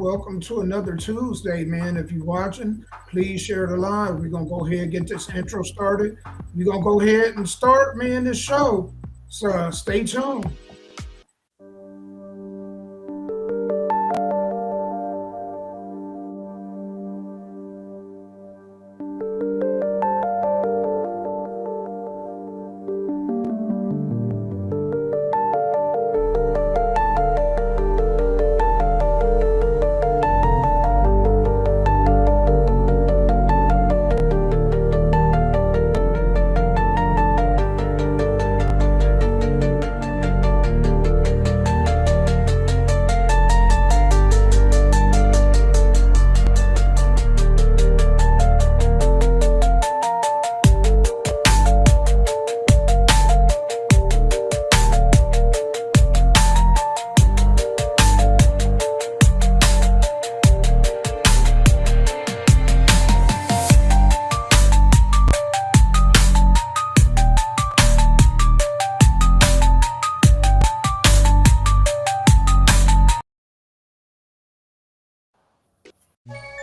Welcome to another Tuesday, man. If you're watching, please share the live. We're gonna go ahead and get this intro started. We're gonna go ahead and start, man, this show. So stay tuned.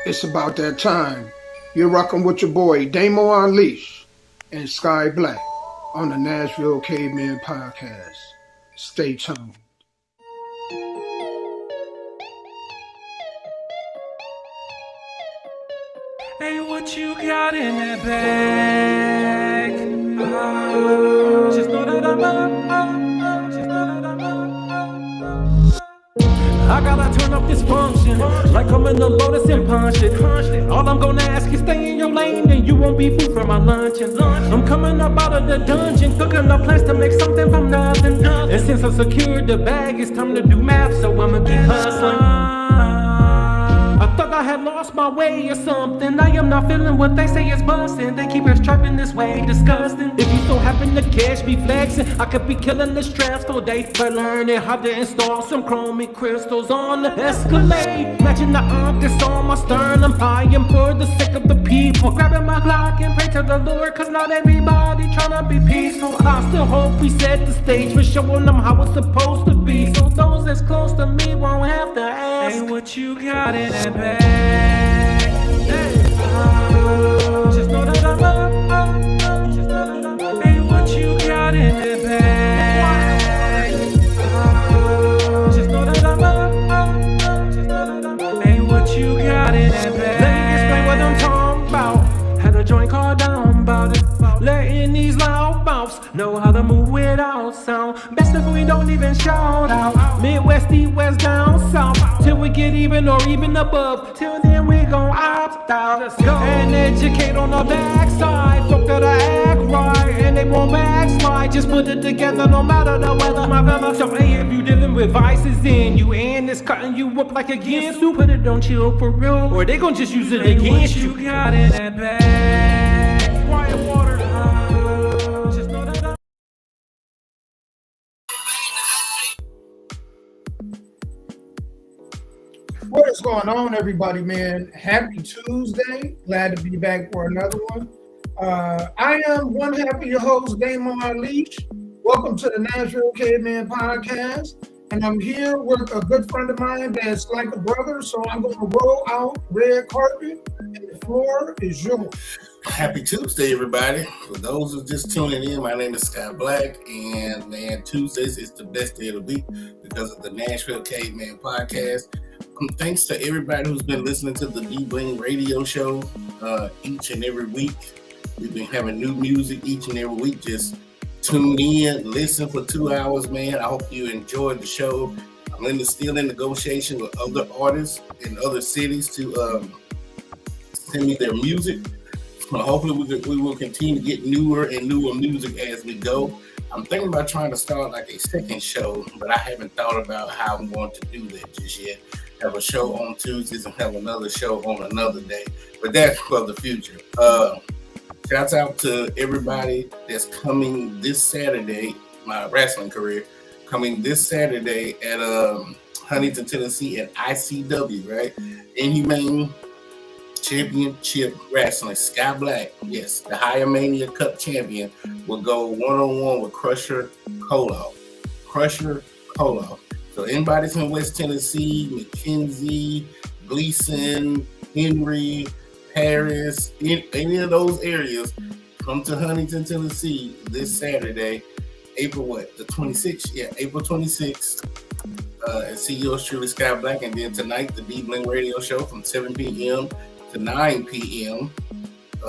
It's about that time. You're rocking with your boy Damo Unleash and Sky Black on the Nashville Caveman Podcast. Stay tuned. Hey, what you got in that bag? Just know that I'm up. Just know that I'm up. I gotta turn up this function like I'm in the Lotus and punch it. All I'm gonna ask is stay in your lane and you won't be food for my luncheon. I'm coming up out of the dungeon, cooking up plans to make something from nothing. And since I secured the bag, it's time to do math, so I'ma keep hustling. I thought I had lost my way or something. I am not feeling what they say is busting. They keep us trapping this way, disgusting. If you so happen to catch me flexing, I could be killing the stressful day by learning how to install some chromic crystals on the Escalade. Matching the arm that's on my sternum. I am for the sake of the people. Grabbing my Glock and pray to the Lord, cause not everybody tryna be peaceful. I still hope we set the stage for showing them how it's supposed to be, so those that's close to me won't have to ask, hey, what you got in that bag? Just know that I'm up. Just know that I'm up. Hey, what you got in that bag? Just know that I'm up. Just know that I'm up. Hey, what you got in that bag? Let me explain what I'm talking about. Had a joint called down about it. Letting these loud mouths know how to move without sound. Best if we don't even shout out. Midwest, east, west, down south, till we get even or even above. Till then we gon' opt out. Let's go and educate on the backside. Folk that I act right and they won't backslide. Just put it together no matter the weather, my fella. So hey, if you dealing with vices in you and it's cutting you up like against you, put it on chill for real, or they gon' just use it against you. What you got in that bag? Quiet water. What is going on, everybody, man? Happy Tuesday. Glad to be back for another one. I am one happy your host, Damo Unleash. Welcome to the Nashville Caveman Podcast. And I'm here with a good friend of mine that's like a brother, so I'm going to roll out red carpet, and the floor is yours. Happy Tuesday, everybody. For those who are just tuning in, my name is Sky Black, and man, Tuesdays is the best day of the week because of the Nashville Caveman Podcast. Thanks to everybody who's been listening to the D-Bling radio show each and every week. We've been having new music each and every week. Just tune in, listen for 2 hours, man. I hope you enjoyed the show. I'm still in negotiation with other artists in other cities to send me their music. Hopefully we will continue to get newer and newer music as we go. I'm thinking about trying to start like a second show, but I haven't thought about how I'm going to do that just yet. Have a show on Tuesdays and have another show on another day, but that's for the future. Shouts out to everybody that's coming this Saturday, my wrestling career, coming this Saturday at Huntington, Tennessee at ICW, right? Inhumane Championship Wrestling. Sky Black, yes, the Higher Mania Cup champion, will go one-on-one with Crusher Koloff. So anybody's in West Tennessee, McKenzie, Gleason, Henry, Paris, any of those areas, come to Huntington, Tennessee this Saturday, April the 26th? Yeah, April 26th. And see yours truly, Sky Black. And then tonight, the D-Bling Radio Show from 7 p.m. to 9 p.m.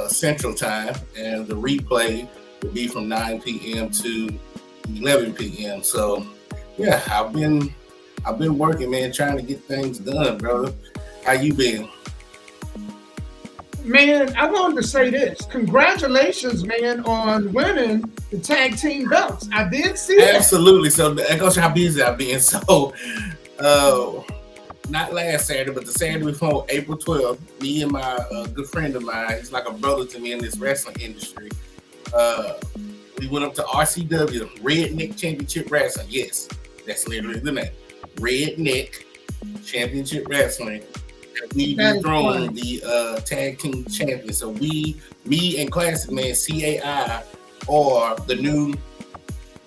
Central Time. And the replay will be from 9 p.m. to 11 p.m. So, yeah, I've been working, man, trying to get things done, brother. How you been? Man, I wanted to say this. Congratulations, man, on winning the tag team belts. I did see that. Absolutely. So that goes how busy I've been. So not last Saturday, but the Saturday before, April 12th, me and my good friend of mine, he's like a brother to me in this wrestling industry. We went up to RCW, Redneck Championship Wrestling. Yes, that's literally the name. Redneck Championship Wrestling. We dethroned the tag team champion. So me and Classic Man CAI are the new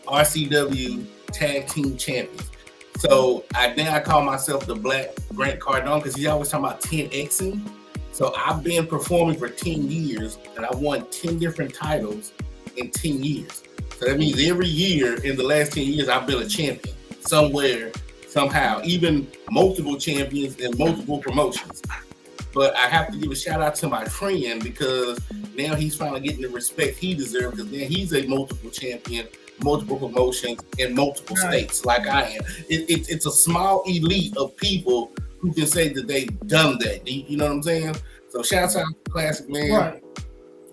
RCW tag team champions. So I call myself the Black Grant Cardone because he's always talking about 10Xing. So I've been performing for 10 years and I won 10 different titles in 10 years. So that means every year in the last 10 years I've been a champion somewhere, somehow, even multiple champions in multiple promotions. But I have to give a shout out to my friend because now he's finally getting the respect he deserves because now he's a multiple champion, multiple promotions in multiple states like I am. It's a small elite of people who can say that they've done that. You know what I'm saying? So shout out to Classic Man. Right.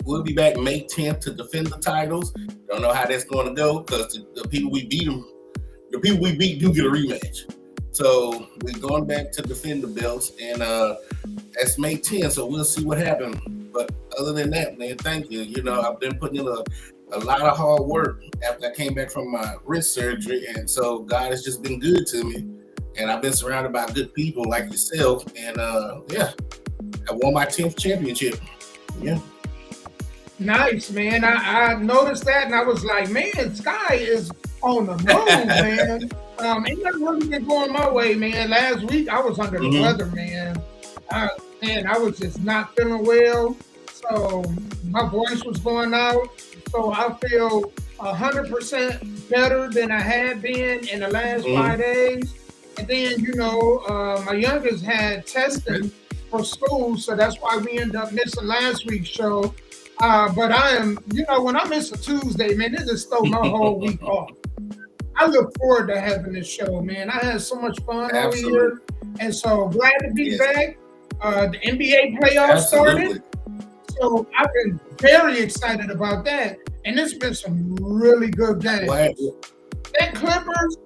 We'll be back May 10th to defend the titles. Don't know how that's going to go because the people we beat do get a rematch. So we're going back to defend the belts, and that's May 10th. So we'll see what happens. But other than that, man, thank you. You know, I've been putting in a lot of hard work after I came back from my wrist surgery, and so God has just been good to me. And I've been surrounded by good people like yourself, and yeah, I won my 10th championship. Yeah. Nice, man. I noticed that, and I was like, man, Sky is on the move, man. Ain't nothing really been going my way, man. Last week, I was under the weather, man. I was just not feeling well, so my voice was going out. So I feel 100% better than I had been in the last 5 days. And then, you know, my youngest had testing for school, so that's why we ended up missing last week's show. But I am, you know, when I miss a Tuesday, man, it just stole my whole week off. I look forward to having this show, man. I had so much fun over here. And so glad to be back. The NBA playoffs started. So I've been very excited about that. And it's been some really good games. Wow. That Clippers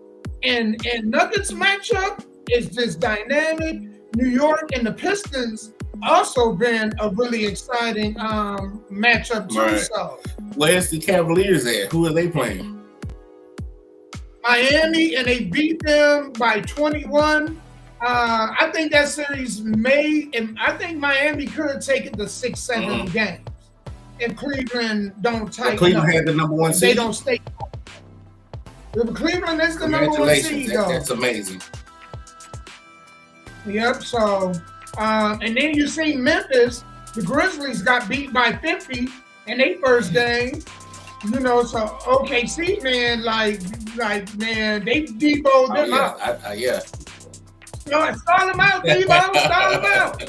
and Nuggets matchup is just dynamic. New York and the Pistons also been a really exciting matchup too. Right. So where's the Cavaliers at? Who are they playing? Miami, and they beat them by 21. I think that series and I think Miami could take it to 6-7 games. If Cleveland don't tighten Cleveland up. Had the number one seed. They don't stay. Cleveland is the number one seed, though. That's amazing. Yep. So, and then you see Memphis, the Grizzlies got beat by 50 in their first game. You know, so OKC, man, like man, they deboed them out. Yeah. No, stall them out, Debo. Stall them out.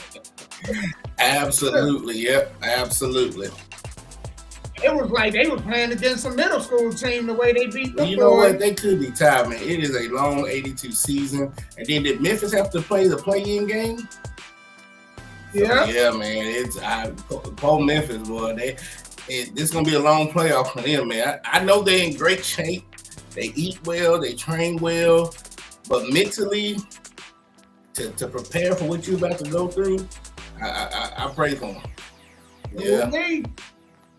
Absolutely. Yep. Absolutely. It was like they were playing against a middle school team the way they beat them. You know what? They could be tired, man. It is a long 82 season. And then did Memphis have to play the play-in game? Yeah. So, yeah, man. Paul Memphis, boy. This is going to be a long playoff for them, man. I know they're in great shape. They eat well. They train well. But mentally, to prepare for what you're about to go through, I pray for them. Yeah.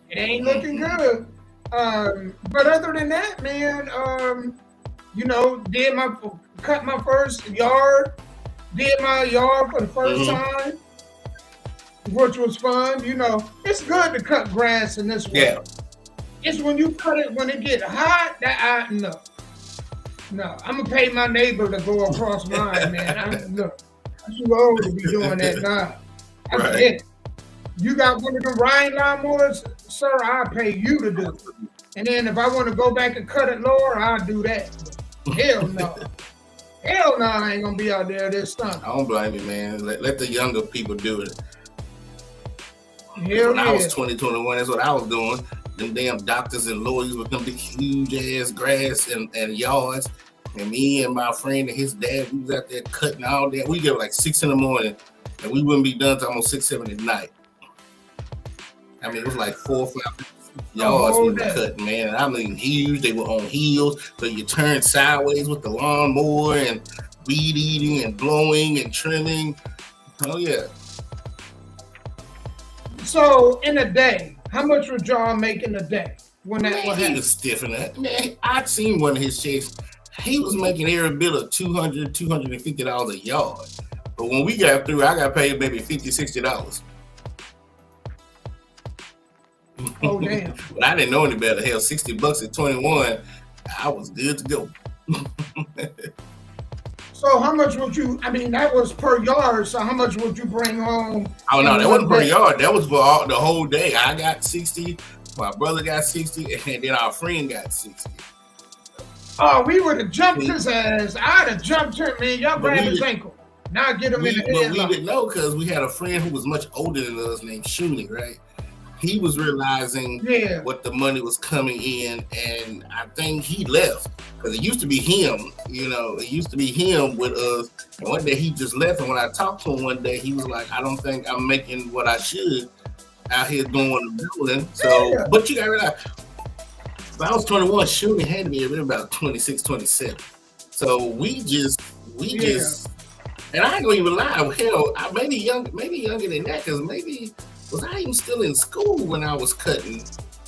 It ain't looking good. But other than that, man, you know, cut my first yard, did my yard for the first time, which was fun. You know, it's good to cut grass in this way. Yeah. It's when you cut it when it get hot no. I'm gonna pay my neighbor to go across mine, man. too old to be doing that now. I Right. get it. You got one of them Ryan lawnmowers, sir, I'll pay you to do it. And then if I want to go back and cut it lower, I'll do that. But hell no. Hell no, I ain't gonna be out there this summer. I don't blame you, man. Let the younger people do it. Hell When I was yeah. 20, 21, that's what I was doing. Them damn doctors and lawyers with them big, huge ass grass and yards. And me and my friend and his dad, we was out there cutting all that. We get up like 6 in the morning, and we wouldn't be done till almost 6, 7 at night. I mean, it was like 4 or 5 yards we were cutting, man. I mean, huge. They were on heels, so you turn sideways with the lawnmower and weed eating and blowing and trimming. Oh yeah. So in a day, how much would y'all make in a day when that Man, was he happening? was stiff in that. Man, I'd seen one of his checks. He was making every bit of $200, $250 a yard. But when we got through, I got paid maybe $50, $60. Oh damn. But I didn't know any better. Hell, $60 at 21, I was good to go. So how much would you, I mean, that was per yard, so how much would you bring home? Oh no, in that one wasn't per day? yard. That was for the whole day. I got 60, my brother got 60, and then our friend got 60. Oh, we would have jumped his ass. I'd have jumped him, man. Y'all But grab we his did- ankle. Now get him in the But we headlock. didn't know because we had a friend who was much older than us named Shuni, right? He was realizing Yeah. what the money was coming in, and I think he left because it used to be him. You know, it used to be him with us. And one day he just left, and when I talked to him one day, he was like, "I don't think I'm making what I should out here doing the building." So, Yeah. but you got to realize, if I was 21, Shuni had to be about 26, 27. So we just, and I ain't gonna even lie. Hell, I maybe younger than that, because maybe was I even still in school when I was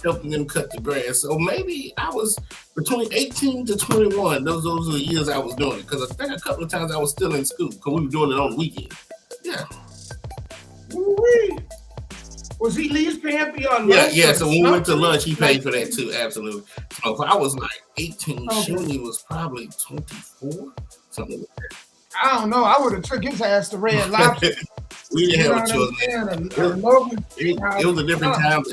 helping them cut the grass. So maybe I was between 18 to 21. Those are the years I was doing it. Because I think a couple of times I was still in school because we were doing it on the weekend. Yeah. Ooh-wee. Was he least paying for your lunch? Yeah. or So when we went to something? lunch, he paid for that too. Absolutely. So if I was like 18, Okay. Shuni was probably 24, something like that. I don't know. I would have took his ass to Red Lobster. We didn't You know have a what choice. I'm saying? It was a different time.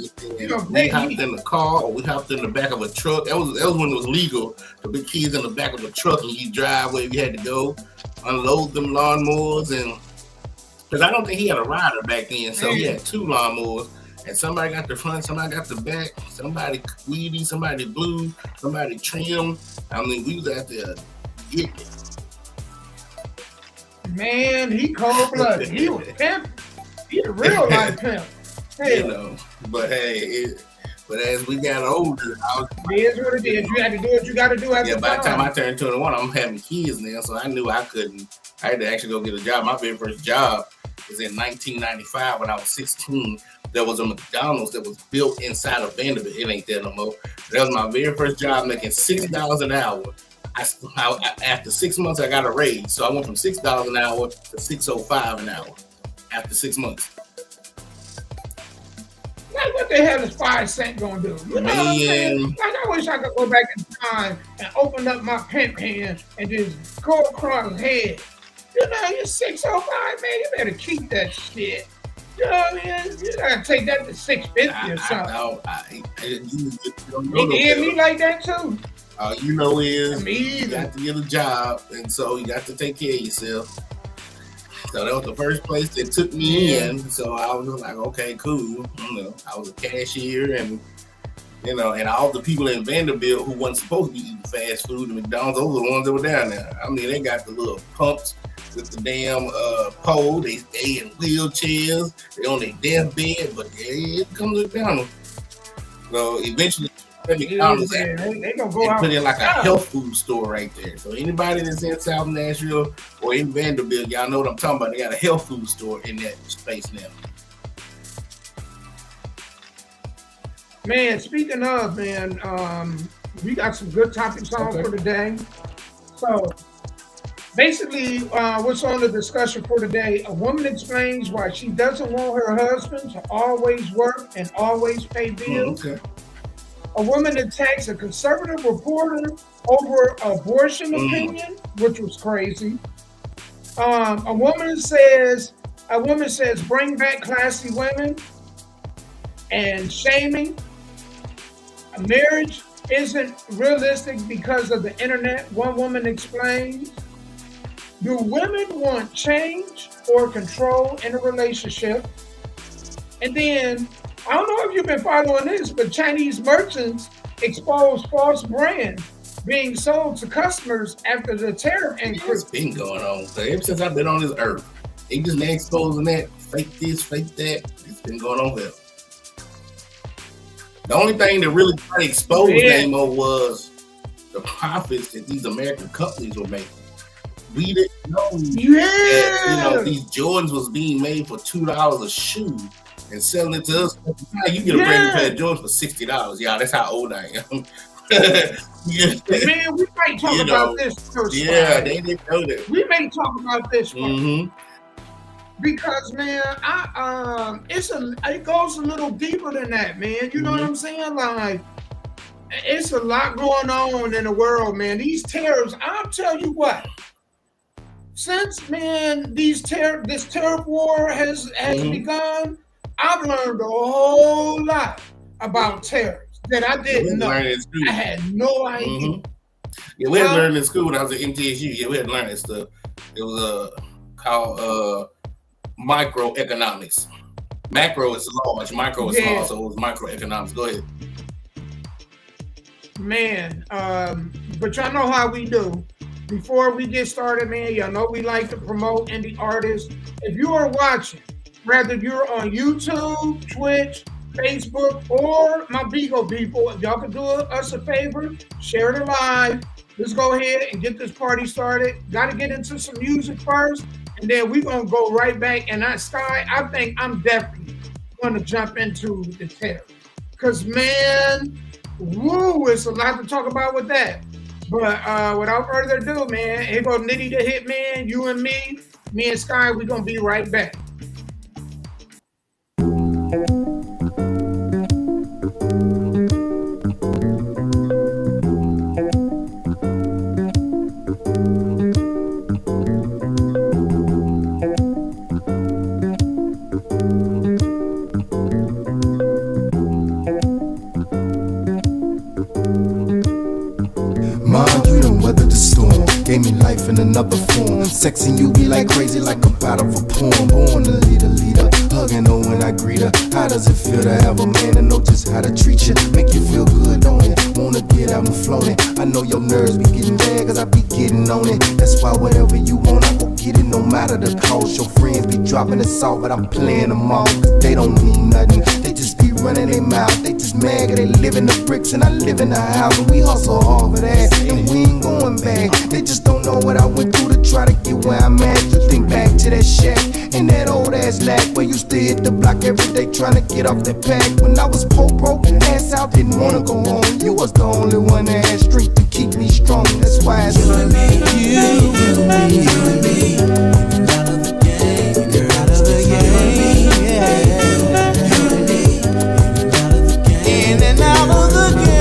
We hopped in the car, or we hopped in the back of a truck. That was when it was legal to put kids in the back of a truck and you drive where you had to go, unload them lawnmowers, and because I don't think he had a rider back then, so he had 2 lawnmowers. And somebody got the front, somebody got the back, somebody weedy, somebody blew, somebody trimmed. I mean, we was out there getting it. Man, he cold-blooded. He was pimp. He a real life pimp. Hey, You know, but hey, but as we got older, I was it is what it is. You had to do what you got to do at yeah. the By the time time. I turned 21, I'm having kids now, so I knew I couldn't. I had to actually go get a job. My very first job was in 1995 when I was 16. There was a McDonald's that was built inside of Vanderbilt. It ain't there no more. That was my very first job, making $6 an hour. After 6 months, I got a raise, so I went from $6 an hour to $6.05 an hour after 6 months. Like, what the hell is 5 cents gonna do? You know what I'm saying? Man. Like, I wish I could go back in time and open up my pimp hand and just go across his head. You know, you're 605, man. You better keep that shit. You know what I mean? You gotta take that to 650 or something. You don't know He no did better. me like that too. All you know is Me you either. got to get a job, and so you got to take care of yourself. So that was the first place that took me in. So I was just like, okay, cool. You know, I was a cashier, and you know, and all the people in Vanderbilt who wasn't supposed to be eating fast food and McDonald's, those were the ones that were down there. I mean, they got the little pumps with the damn pole. They in wheelchairs. They on their deathbed, but it comes to McDonald's. So eventually, McDonald's They gonna go and out. put in like a Yeah. health food store right there. So anybody that's in South Nashville or in Vanderbilt, y'all know what I'm talking about. They got a health food store in that space now. Man, speaking of, man, we got some good topics on Okay. for today. So, basically, what's on the discussion for today? A woman explains why she doesn't want her husband to always work and always pay bills. Okay. A woman attacks a conservative reporter over abortion opinion, which was crazy. A woman says, bring back classy women and shaming. A marriage isn't realistic because of the internet, one woman explains. Do women want change or control in a relationship? And then, I don't know if you've been following this, but Chinese merchants expose false brands being sold to customers after the tariff increase. It's been going on. So ever since I've been on this earth, they just been exposing that, fake this, fake that. It's been going on there. The only thing that really got exposed Nemo was the profits that these American companies were making. We didn't know that, these Jordans was being made for $2 a shoe and selling it to us. You get a brand new pair of Jordans for $60. Yeah, that's how old I am. Man, we might talk about this first. Yeah, they didn't know that. We may talk about this one. Mm-hmm. Because man, it goes a little deeper than that, man. You know what I'm saying? Like, it's a lot going on in the world, man. These tariffs, I'll tell you what. Since man, this tariff war has begun, I've learned a whole lot about tariffs that I didn't know. I had no idea. Mm-hmm. Yeah, we had to learn in school when I was at MTSU. Yeah, we had to learn that stuff. It was called microeconomics. Macro is large, micro is small, so it was microeconomics. Go ahead. Man, but y'all know how we do. Before we get started, man, y'all know we like to promote indie artists. If you are watching, whether you're on YouTube, Twitch, Facebook, or my Bigo people, if y'all could do us a favor, share it live. Let's go ahead and get this party started. Got to get into some music first, and then we're going to go right back. And Sky, I think I'm definitely going to jump into the tariff. Because, man, it's a lot to talk about with that. But without further ado, man, here go Nitty the Hitman, you and me and Sky, we're going to be right back. Gave me life in another form. Sexing you be like crazy, like a part of a poem. Born to lead a leader, hugging her when I greet her. How does it feel to have a man and know just how to treat you? Make you feel good, don't it? Wanna get out and float it. I know your nerves be getting bad, cause I be getting on it. That's why whatever you want, I go get it, no matter the cost. Your friends be dropping the salt, but I'm playing them off, cause they don't mean nothing. They just be running their mouth. They just mad, cause they live in the bricks and I live in the house. And we hustle hard for that, and we ain't going back. They just don't know what I went through to try to get where I'm at. You think back to that shack and that old ass lack where you used to hit the block every day trying to get off that pack. When I was poor, broke, ass out, didn't wanna go home. You was the only one that had strength to keep me strong. That's why it's you and me, you and me. Out of the game, you're out of the game. You and me, out of the game, in and out of the game.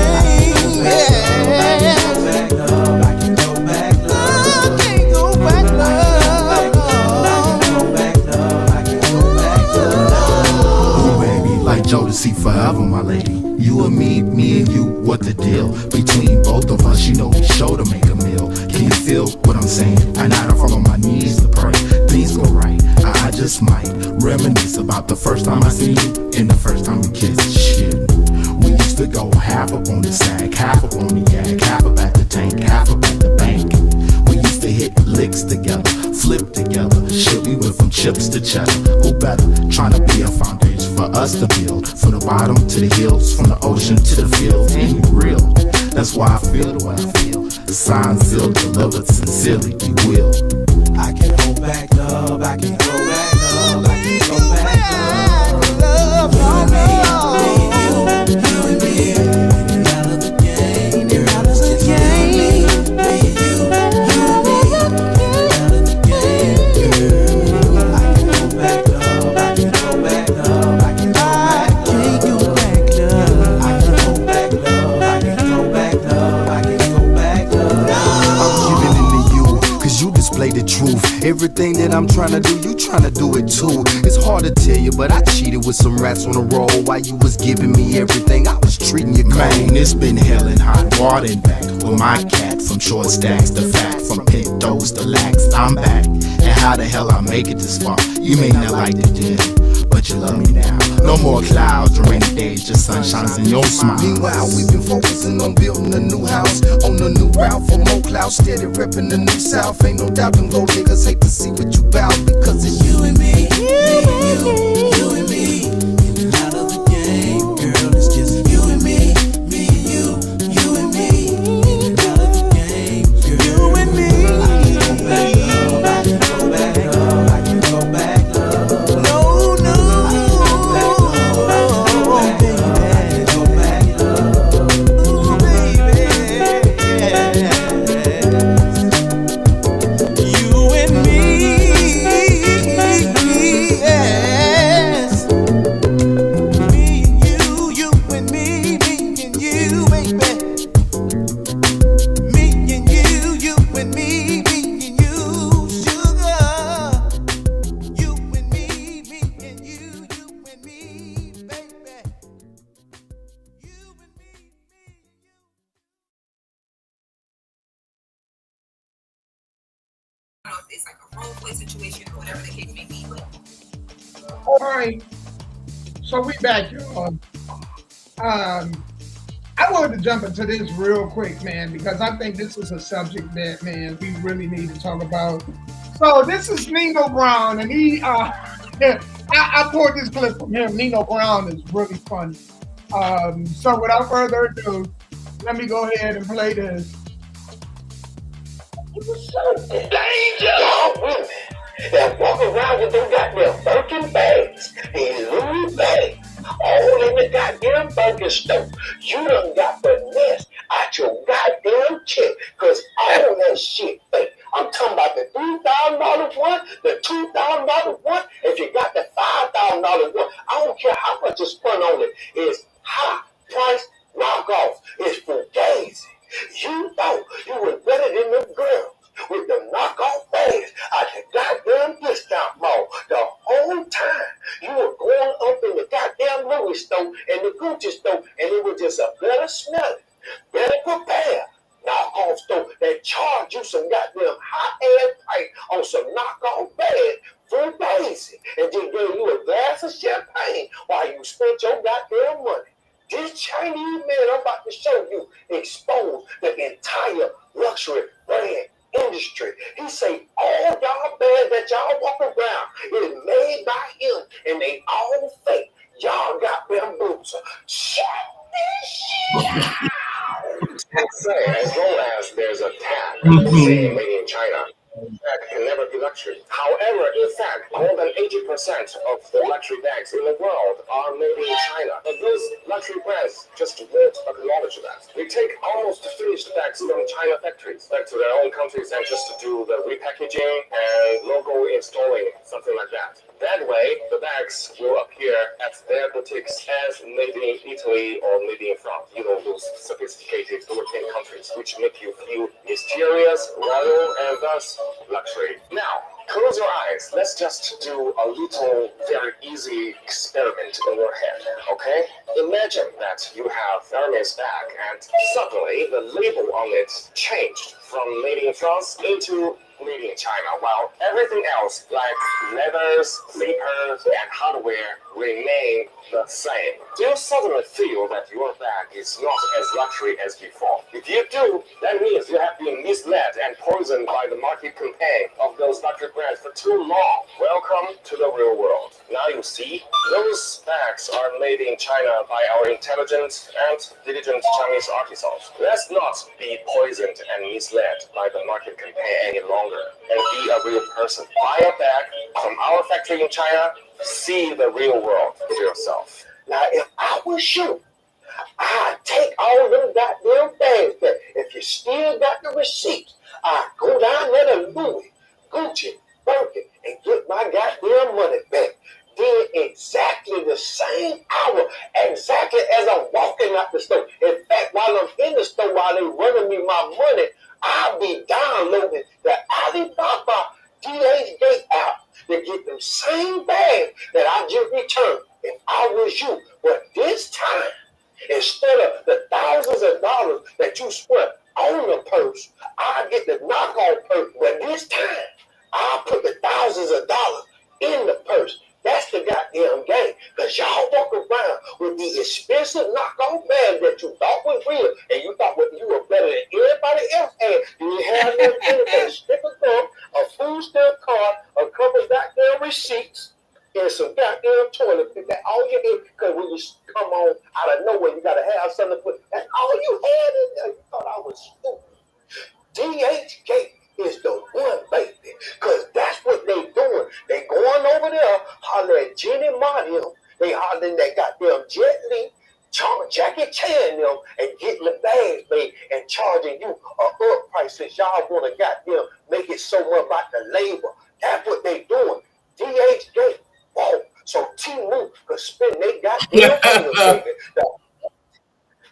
See forever, my lady. You and me and you, what the deal? Between both of us, you know we sure to make a meal. Can you feel what I'm saying? I not fall on my knees to pray. Things go right, I just might reminisce about the first time I seen you and the first time we kissed. Shit, we used to go half up on the sack, half up on the yak, half up at the tank, half up at the bank. We used to hit licks together, flip together. Shit, we went from chips to cheddar. Who better? Trying to be a foundation for us to build, from the bottom to the hills, from the ocean to the fields. Ain't you real? That's why I feel the way I feel. Signed, sealed, delivered, sincerely, we will. I can hold back love, I can go back love, I can go back love. Love, you and me, out of the game, you're out of the game. You and me, out of the game, girl. I can go back love, I can go back love. The truth Everything that I'm trying to do, you trying to do it too. It's hard to tell you, but I cheated with some rats on the roll while you was giving me everything. I was treating you cold. Man, it's been hell and hot water and back with my cat. From short stacks to fat, from pintos to lax, I'm back. And how the hell I make it this far? You may not like the deal, but you love me now. No more clouds or rainy days, just sunshines in your smile. Meanwhile, we've been focusing on building a new house, on a new route for more clouds, steady repping the new south. Ain't no doubt them gold niggas hate to see what you bout, because it's you and me, you and me. In and out of the game, girl, it's just you and me and you and me. In and out of the game, girl, you and me. I can go back, love, I can go back, love. No, no. It's like a role play situation or whatever the case may be. But All right, so we back, y'all. I wanted to jump into this real quick, man, because I think this is a subject that, man, we really need to talk about. So this is Nino Brown, and he, I pulled this clip from him. Nino Brown is really funny. So without further ado, let me go ahead and play this. Danger! Y'all women that walk around with them goddamn Birkin bags and Louis bags all in the goddamn Birkin store. You done got the nest out your goddamn check, cause all that shit fake. I'm talking about the $3,000 one, the $2,000 one. If you got the $5,000 one, I don't care how much is spent on it. It's high price knockoff. It's fugazi. You thought you was better than them girls with the knockoff bags at the goddamn discount mall. The whole time you were going up in the goddamn Louis store and the Gucci store, and it was just a better smelling, better prepared knockoff store that charged you some goddamn high-ass price on some knockoff bags for basic, and then gave you a glass of champagne while you spent your goddamn money. This Chinese man I'm about to show you exposed the entire luxury brand industry. He say all y'all bags that y'all walk around is made by him, and they all fake. Y'all got bamboozled. Check this shit out. Say, as long as there's a tag saying made in China, that can never be luxury. However, in fact, more than 80% of the luxury bags in the world are made in China. But those luxury brands just won't acknowledge that. They take almost finished bags from China factories back to their own countries and just to do the repackaging and logo installing, something like that. That way, the bags will appear at their boutiques as made in Italy or made in France. You know, those sophisticated European countries, which make you feel mysterious, royal, and thus luxury. Now, close your eyes. Let's just do a little, very easy experiment in your head, okay? Imagine that you have Hermes bag and suddenly the label on it changed from made in France into made in China, while everything else like leathers, slippers, and hardware remain the same. Do you suddenly feel that your bag is not as luxury as before? If you do, that means you have been misled and poisoned by the market campaign of those luxury brands for too long. Welcome to the real world. Now you see, those bags are made in China by our intelligent and diligent Chinese artisans. Let's not be poisoned and misled by the market campaign any longer and be a real person. Buy a bag from our factory in China. See the real world for yourself. Now, if I was you, I'd take all them goddamn bags back. If you still got the receipts, I'd go down there to Louis, Gucci, Birkin, and get my goddamn money back. Then exactly the same hour, exactly as I'm walking out the store. In fact, while I'm in the store, while they running me my money, I'll be downloading the Alibaba DA that I just returned if I was you. But this time, instead of the thousands of dollars that you spent on the purse, I get the knockoff purse. But this time, I put the thousands of dollars in the purse. That's the goddamn game. Because y'all walk around with the expensive knockoff bag that you thought was real, and you thought you were better than everybody else. And you have no anything, stick of gum, a food stamp card, a couple goddamn receipts, and some goddamn toilet paper. That all you had, because when you come on out of nowhere, you got to have something to put. That's all you had in there. You thought I was stupid. DHgate is the one, baby, because that's what they doing. They going over there, hollering at Jenny Martin, they hollering that goddamn Jet Li, Jackie Chan them, and getting the bags made and charging you a up price since y'all want to goddamn make it so much about the labor. That's what they doing. DHgate, whoa. So T-Move could spend they goddamn money, baby.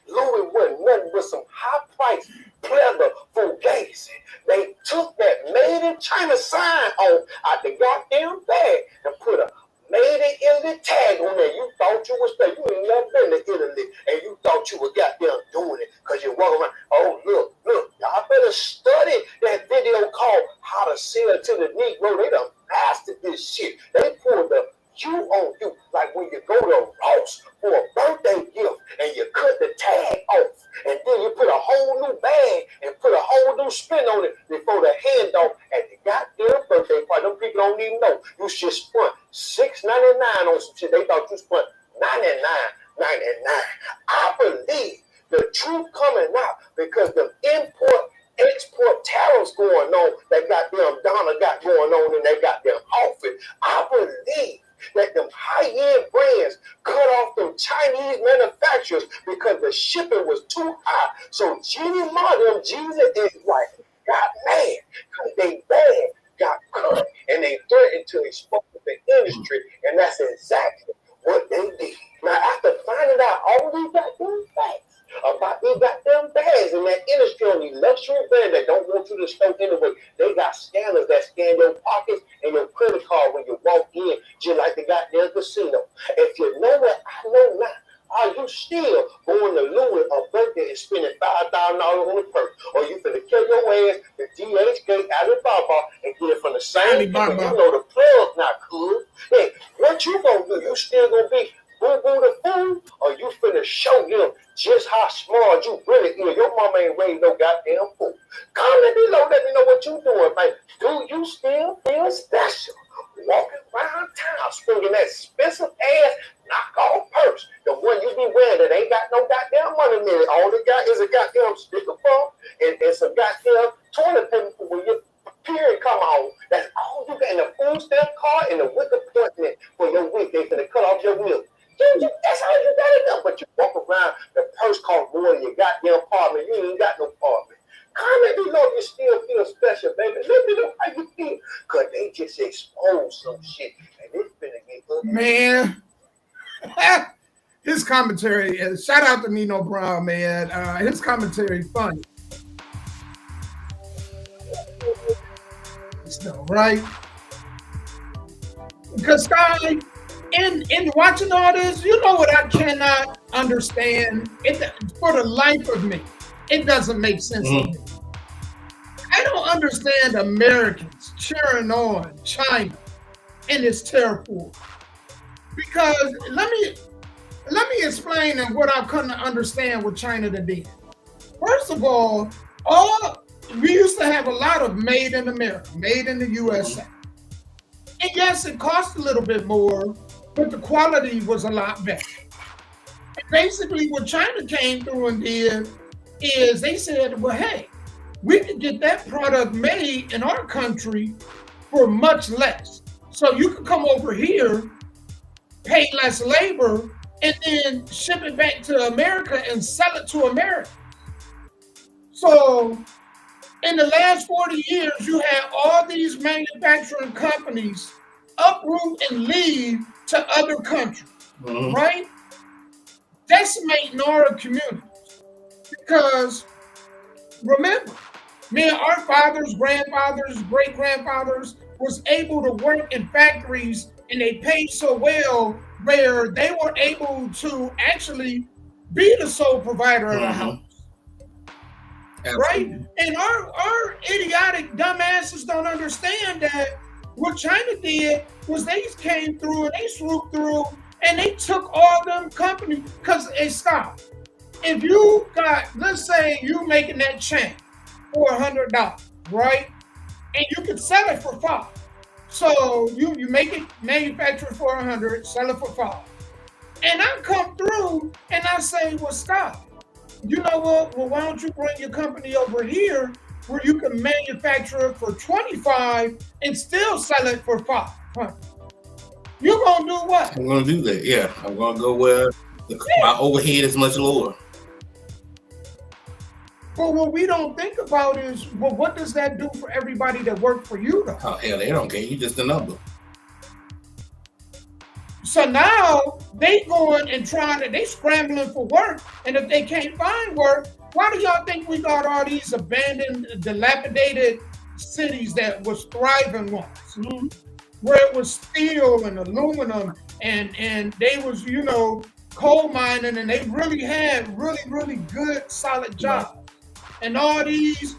Louis wasn't nothing but some high-priced pleather fugazi. They took that made in China sign on out the goddamn bag and put a made in Italy tag on there. You thought you was there. You ain't never been to Italy, and you thought you were goddamn doing it because you walk around. Oh, look, y'all better study that video called How to Sell to the Negro. They done mastered this shit. They pulled the you on you, like when you go to Ross for a birthday gift and you cut the tag off and then you put a whole new bag and put a whole new spin on it before the handoff at the goddamn birthday party. Them people don't even know you just spent $6.99 on some shit. They thought you spent $99.99. I believe the truth coming out because the export tariffs going on that goddamn Donna got going on in that goddamn office. I believe that them high-end brands cut off them Chinese manufacturers because the shipping was too high. So Jenny Martin, Jesus is like, got mad because they bad got cut and they threatened to expose the industry, and that's exactly what they did. Now, after finding out all these goddamn facts about these goddamn bags in that industry on these luxury brands that don't want you to stow anyway, they got scanners that scan your pockets and your credit card when you walk in, just like the goddamn casino. If you know what I know now, are you still going to Louis or birthday and spending $5,000 on the purse? Or you finna kill your ass to DHgate Alibaba and get it from the same people? You know the plug not cool. Hey, what you gonna do? You still gonna be boo-boo the fool? Or you finna show them just how smart you really is? Your mama ain't raised no goddamn fool. Comment below, let me know what you doing, man. Do you still feel special? Walking around town, swinging that expensive ass knockoff purse, the one you be wearing that ain't got no goddamn money in it. All it got is a goddamn sticker bump and some goddamn toilet paper when your period come on. That's all you got in the food stamp card and the wig appointment for your wig. They finna cut off your wig. That's how you got it done. But you walk around, the purse cost more than your goddamn apartment. You ain't got no apartment. Comment below if you still feel special, baby. Let me know how you feel. Because they just exposed some shit. And it's finna get ugly. Man, his commentary, shout out to Nino Brown, man. His commentary funny. Still, right? Because Sky, in watching all this, you know what I cannot understand? For the life of me, it doesn't make sense to me. I don't understand Americans cheering on China and its terror war. Because let me explain what I've come to understand what China did. First of all, we used to have a lot of made in America, made in the USA. And yes, it cost a little bit more, but the quality was a lot better. And basically what China came through and did is they said, well, hey, we can get that product made in our country for much less. So you can come over here, pay less labor, and then ship it back to America and sell it to America. So in the last 40 years, you had all these manufacturing companies uproot and leave to other countries, right? Decimating our communities. Because remember, our fathers, grandfathers, great-grandfathers was able to work in factories and they paid so well where they were able to actually be the sole provider of the house. Right? And our idiotic dumbasses don't understand that what China did was they came through and they swooped through and they took all them companies because it stopped. If you got, let's say you making that chain for $100, right? And you can sell it for $5. So you make it, manufacture it for $100, sell it for $5. And I come through and I say, well, stop. You know what? Well, why don't you bring your company over here where you can manufacture it for $25 and still sell it for $5? You gonna do what? I'm gonna do that. Yeah, I'm gonna go where my overhead is much lower. But what we don't think about is, well, what does that do for everybody that worked for you, though? Oh hell, they don't care. You just a number. So now they going and they scrambling for work, and if they can't find work, why do y'all think we got all these abandoned, dilapidated cities that was thriving once? Mm-hmm. Where it was steel and aluminum, and they was, coal mining, and they really had really good solid jobs. Right. And all this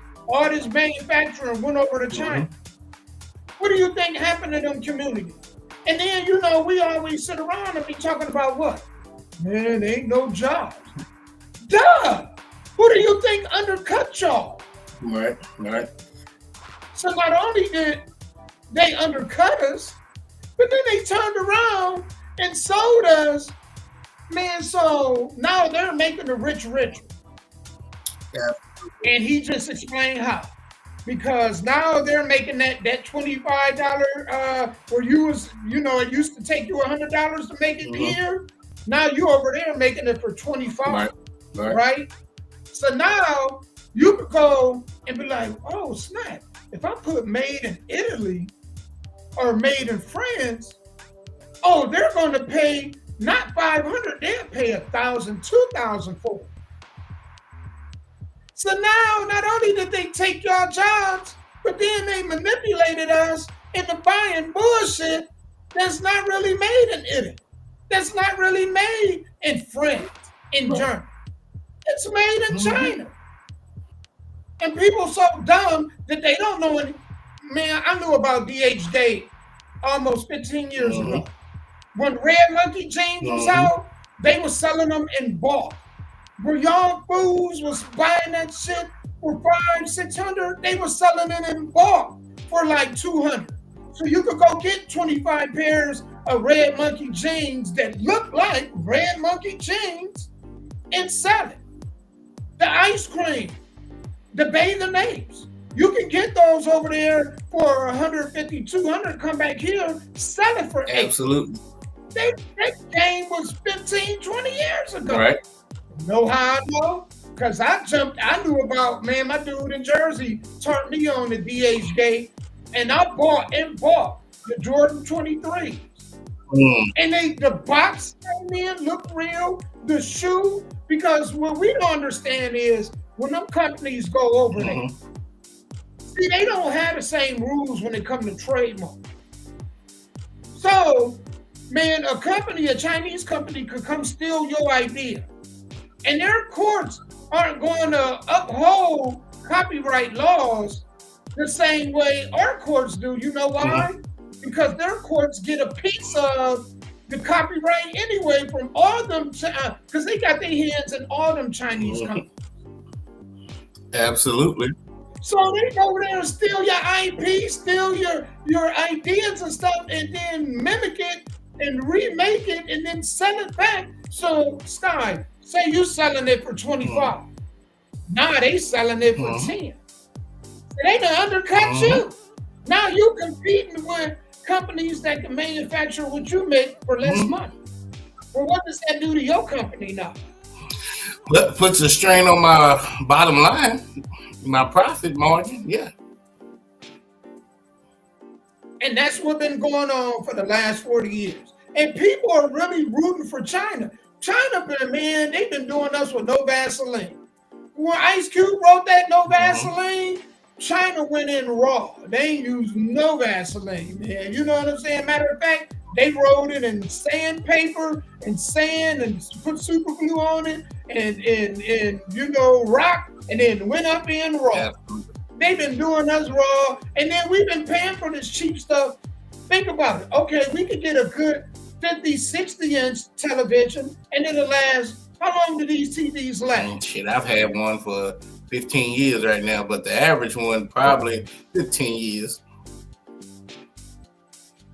manufacturing went over to China. Mm-hmm. What do you think happened to them communities? And then, we always sit around and be talking about what? Man, there ain't no jobs. Duh! Who do you think undercut y'all? Right. So not only did they undercut us, but then they turned around and sold us. Man, so now they're making the rich richer. Yeah. And he just explained how. Because now they're making that $25 where you was, it used to take you $100 to make it here. Now you over there making it for $25, right? So now you could go and be like, oh snap! If I put made in Italy or made in France, oh, they're going to pay not $500, they'll pay $1,000, $2,000 for it. So now, not only did they take your jobs, but then they manipulated us into buying bullshit that's not really made in Italy. That's not really made in France, in Germany. It's made in China. And people so dumb that they don't know any. Man, I knew about DHD almost 15 years ago. When Red Monkey jeans was out, they were selling them in bulk. Where y'all fools was buying that shit for $500-$600, they were selling it in bulk for like $200. So you could go get 25 pairs of Red Monkey jeans that look like Red Monkey jeans and sell it. The ice cream, the bathing apes, you can get those over there for $150, $200, come back here, sell it for $8. Absolutely. That game was 15, 20 years ago. Right. Know how I know? Because I knew about, my dude in Jersey turned me on the DHD, and I bought the Jordan 23s. And the box came in, looked real, the shoe, because what we don't understand is when them companies go over there, see, they don't have the same rules when it comes to trademark. So, man, a Chinese company could come steal your idea. And their courts aren't going to uphold copyright laws the same way our courts do. You know why? Because their courts get a piece of the copyright anyway from all them, because they got their hands in all them Chinese companies. Absolutely. So they go over there and steal your IP, steal your ideas and stuff, and then mimic it and remake it and then sell it back. So, Stein, say you selling it for 25. Now they selling it for 10. So they done undercut you. Now you competing with companies that can manufacture what you make for less money. Well, what does that do to your company now? Well, it puts a strain on my bottom line, my profit margin, yeah. And that's what's been going on for the last 40 years. And people are really rooting for China. China, man, they've been doing us with no Vaseline. When Ice Cube wrote that no Vaseline, China went in raw. They ain't used no Vaseline, man. You know what I'm saying? Matter of fact, They rolled it in sandpaper and sand and put super glue on it and rock, and then went up in raw. Absolutely. They've been doing us raw, and then we've been paying for this cheap stuff. Think about it. Okay, we could get a good 50, 60-inch television, and it'll last. How long do these TVs last? Shit, I've had one for 15 years right now, but the average one probably 15 years.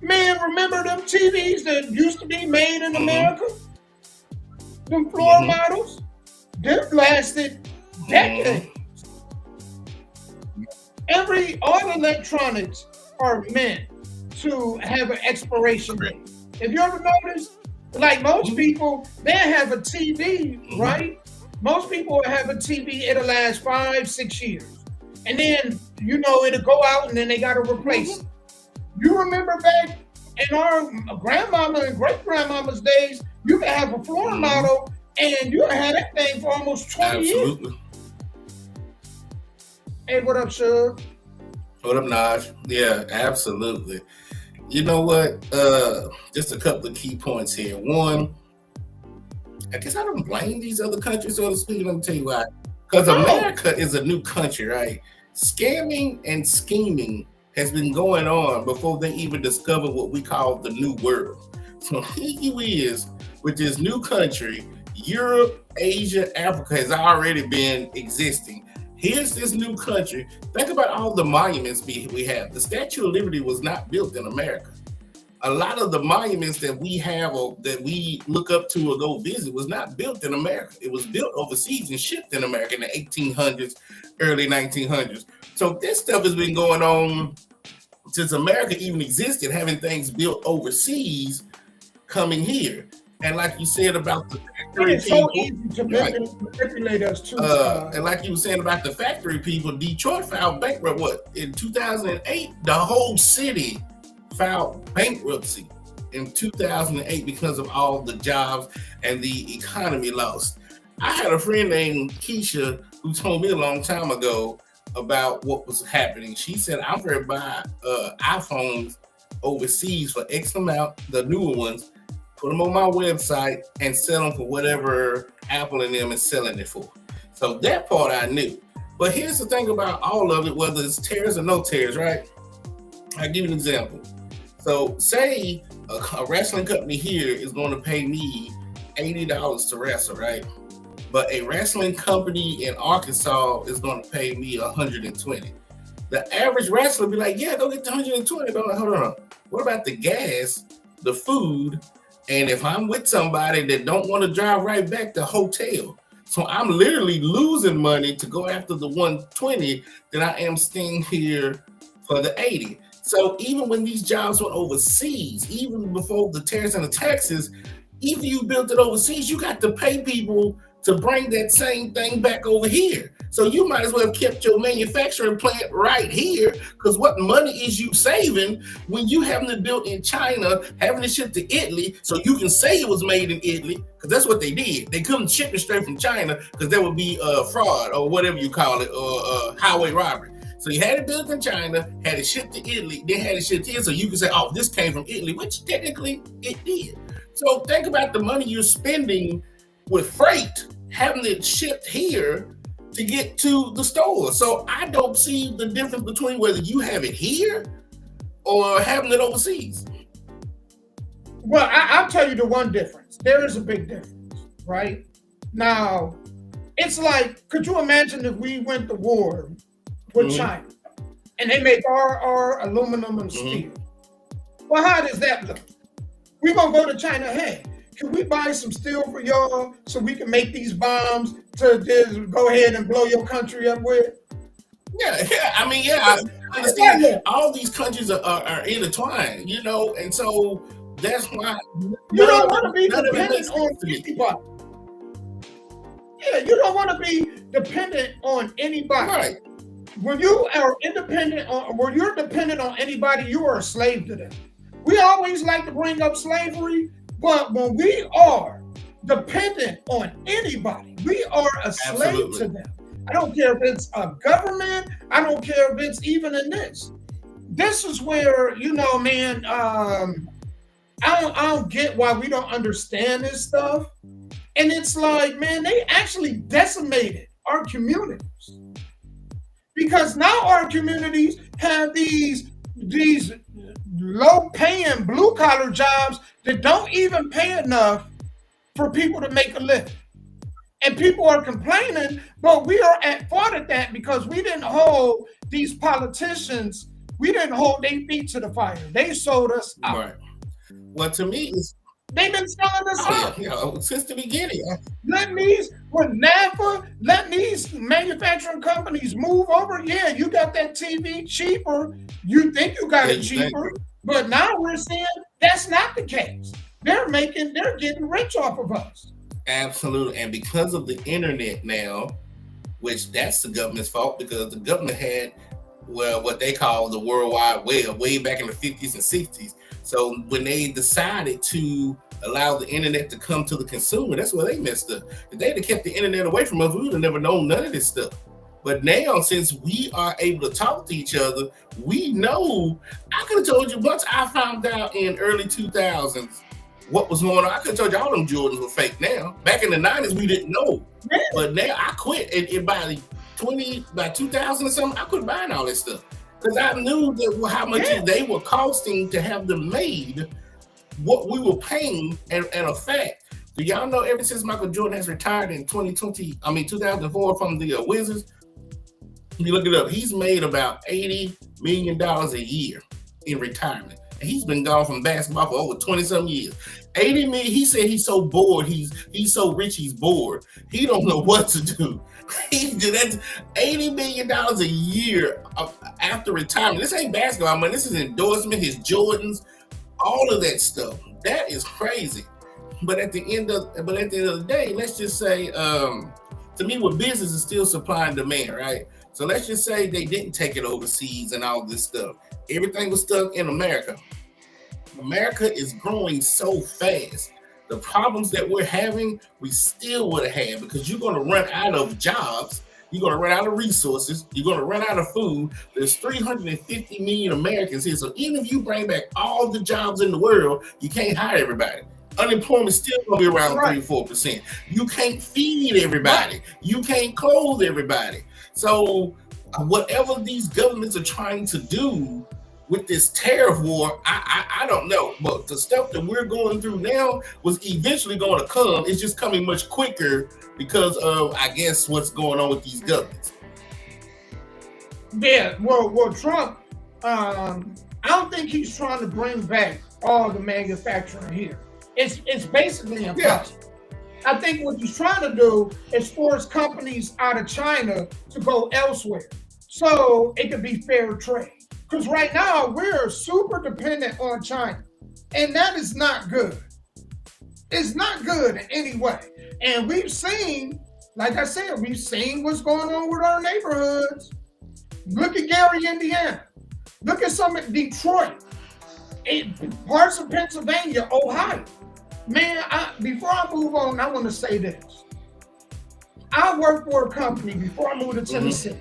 Man, remember them TVs that used to be made in America? Them floor models? Them lasted decades. All electronics are meant to have an expiration date. If you ever notice, like most people, they have a TV, right? Most people have a TV, it'll last 5, 6 years. And then, it'll go out and then they got to replace it. You remember back in our grandmama and great-grandmama's days, you could have a floor model and you had that thing for almost 20 years. Hey, what up, Shug? What up, Naj? Yeah, absolutely. You know what? Just a couple of key points here. One, I guess I don't blame these other countries, so to speak. Let me tell you why. Because America is a new country, right? Scamming and scheming has been going on before they even discovered what we call the New World. So here you is with this new country. Europe, Asia, Africa has already been existing. Here's this new country. Think about all the monuments we have. The Statue of Liberty was not built in America. A lot of the monuments that we have or that we look up to or go visit was not built in America. It was built overseas and shipped in America in the 1800s, early 1900s. So this stuff has been going on since America even existed, having things built overseas coming here. And like you said about the factory it's people, so easy to manipulate us too. And like you were saying about the factory people, Detroit filed bankrupt. In 2008, the whole city filed bankruptcy in 2008 because of all the jobs and the economy lost. I had a friend named Keisha who told me a long time ago about what was happening. She said, I'm going to buy iPhones overseas for X amount, the newer ones, put them on my website and sell them for whatever Apple and them is selling it for. So that part I knew. But here's the thing about all of it, whether it's tears or no tears, right? I'll give you an example. So say a wrestling company here is going to pay me $80 to wrestle, right? But a wrestling company in Arkansas is going to pay me $120. The average wrestler be like, yeah, go get the $120. But hold on. What about the gas, the food, and if I'm with somebody that don't want to drive right back to hotel? So I'm literally losing money to go after the 120 that I am staying here for the 80. So even when these jobs went overseas, even before the tariffs and the taxes, even you built it overseas, you got to pay people to bring that same thing back over here. So you might as well have kept your manufacturing plant right here, because what money is you saving when you having it built in China, having it shipped to Italy, so you can say it was made in Italy, because that's what they did. They couldn't ship it straight from China because that would be fraud or whatever you call it, or highway robbery. So you had it built in China, had it shipped to Italy, then had it shipped here, so you can say, oh, this came from Italy, which technically it did. So think about the money you're spending with freight, having it shipped here to get to the store. So I don't see the difference between whether you have it here or having it overseas. Well, I'll tell you the one difference. There is a big difference, right? Now, it's like, could you imagine if we went to war with China and they make our aluminum and steel? Well, how does that look? We're going to go to China, hey, can we buy some steel for y'all so we can make these bombs to just go ahead and blow your country up with? Yeah. I mean, I understand. All these countries are intertwined, and so that's why you don't want to be dependent on anybody. Yeah, you don't want to be dependent on anybody. Right. When you are when you're dependent on anybody, you are a slave to them. We always like to bring up slavery, but when we are dependent on anybody, we are a slave to them. I don't care if it's a government. I don't care if it's even in this. This is where, man, I don't get why we don't understand this stuff. And it's like, man, they actually decimated our communities because now our communities have these low paying blue collar jobs that don't even pay enough for people to make a living. And people are complaining, but we are at fault at that because we didn't hold these politicians, we didn't hold their feet to the fire. They sold us out. Right. Well, to me, it's They've been selling us out. since the beginning. Letting these manufacturing companies move over. Yeah, you got that TV cheaper. You think you got it cheaper, but now we're seeing that's not the case. They're getting rich off of us. Absolutely. And because of the internet now, which that's the government's fault because the government had what they call the World Wide Web way back in the 50s and 60s. So when they decided to allow the internet to come to the consumer, that's where they messed up. If they'd have kept the internet away from us, we would have never known none of this stuff. But now, since we are able to talk to each other, we know. I could have told you once I found out in early 2000s what was going on. I could have told you all them Jordans were fake now. Back in the 90s, we didn't know. Yeah. But now I quit. And by 2000 or something, I quit buying all this stuff. Because I knew that how much they were costing to have them made, what we were paying, and a fact. Do y'all know ever since Michael Jordan has retired in 2004 from the Wizards, you look it up, he's made about $80 million a year in retirement. And he's been gone from basketball for over 20-some years. 80 million, he said he's so bored, he's so rich, he's bored. He don't know what to do. That's $80 million a year after retirement. This ain't basketball money. This is endorsement, his Jordans, all of that stuff. That is crazy. But at the end of the day, let's just say, to me, what business is still supply and demand, right? So let's just say they didn't take it overseas and all this stuff. Everything was stuck in America. America is growing so fast. The problems that we're having, we still would have had because you're going to run out of jobs. You're going to run out of resources. You're going to run out of food. There's 350 million Americans here. So even if you bring back all the jobs in the world, you can't hire everybody. Unemployment still going to be around 3-4%. You can't feed everybody. You can't clothe everybody. So whatever these governments are trying to do with this tariff war, I don't know. But the stuff that we're going through now was eventually going to come. It's just coming much quicker because of, I guess, what's going on with these governments. Yeah, well, Trump, I don't think he's trying to bring back all the manufacturing here. It's basically impossible. I think what he's trying to do is force companies out of China to go elsewhere so it can be fair trade. Because right now, we're super dependent on China, and that is not good. It's not good in any way. And we've seen, like I said, we've seen what's going on with our neighborhoods. Look at Gary, Indiana. Look at some of Detroit, parts of Pennsylvania, Ohio. Man, before I move on, I want to say this. I worked for a company before I moved to Tennessee.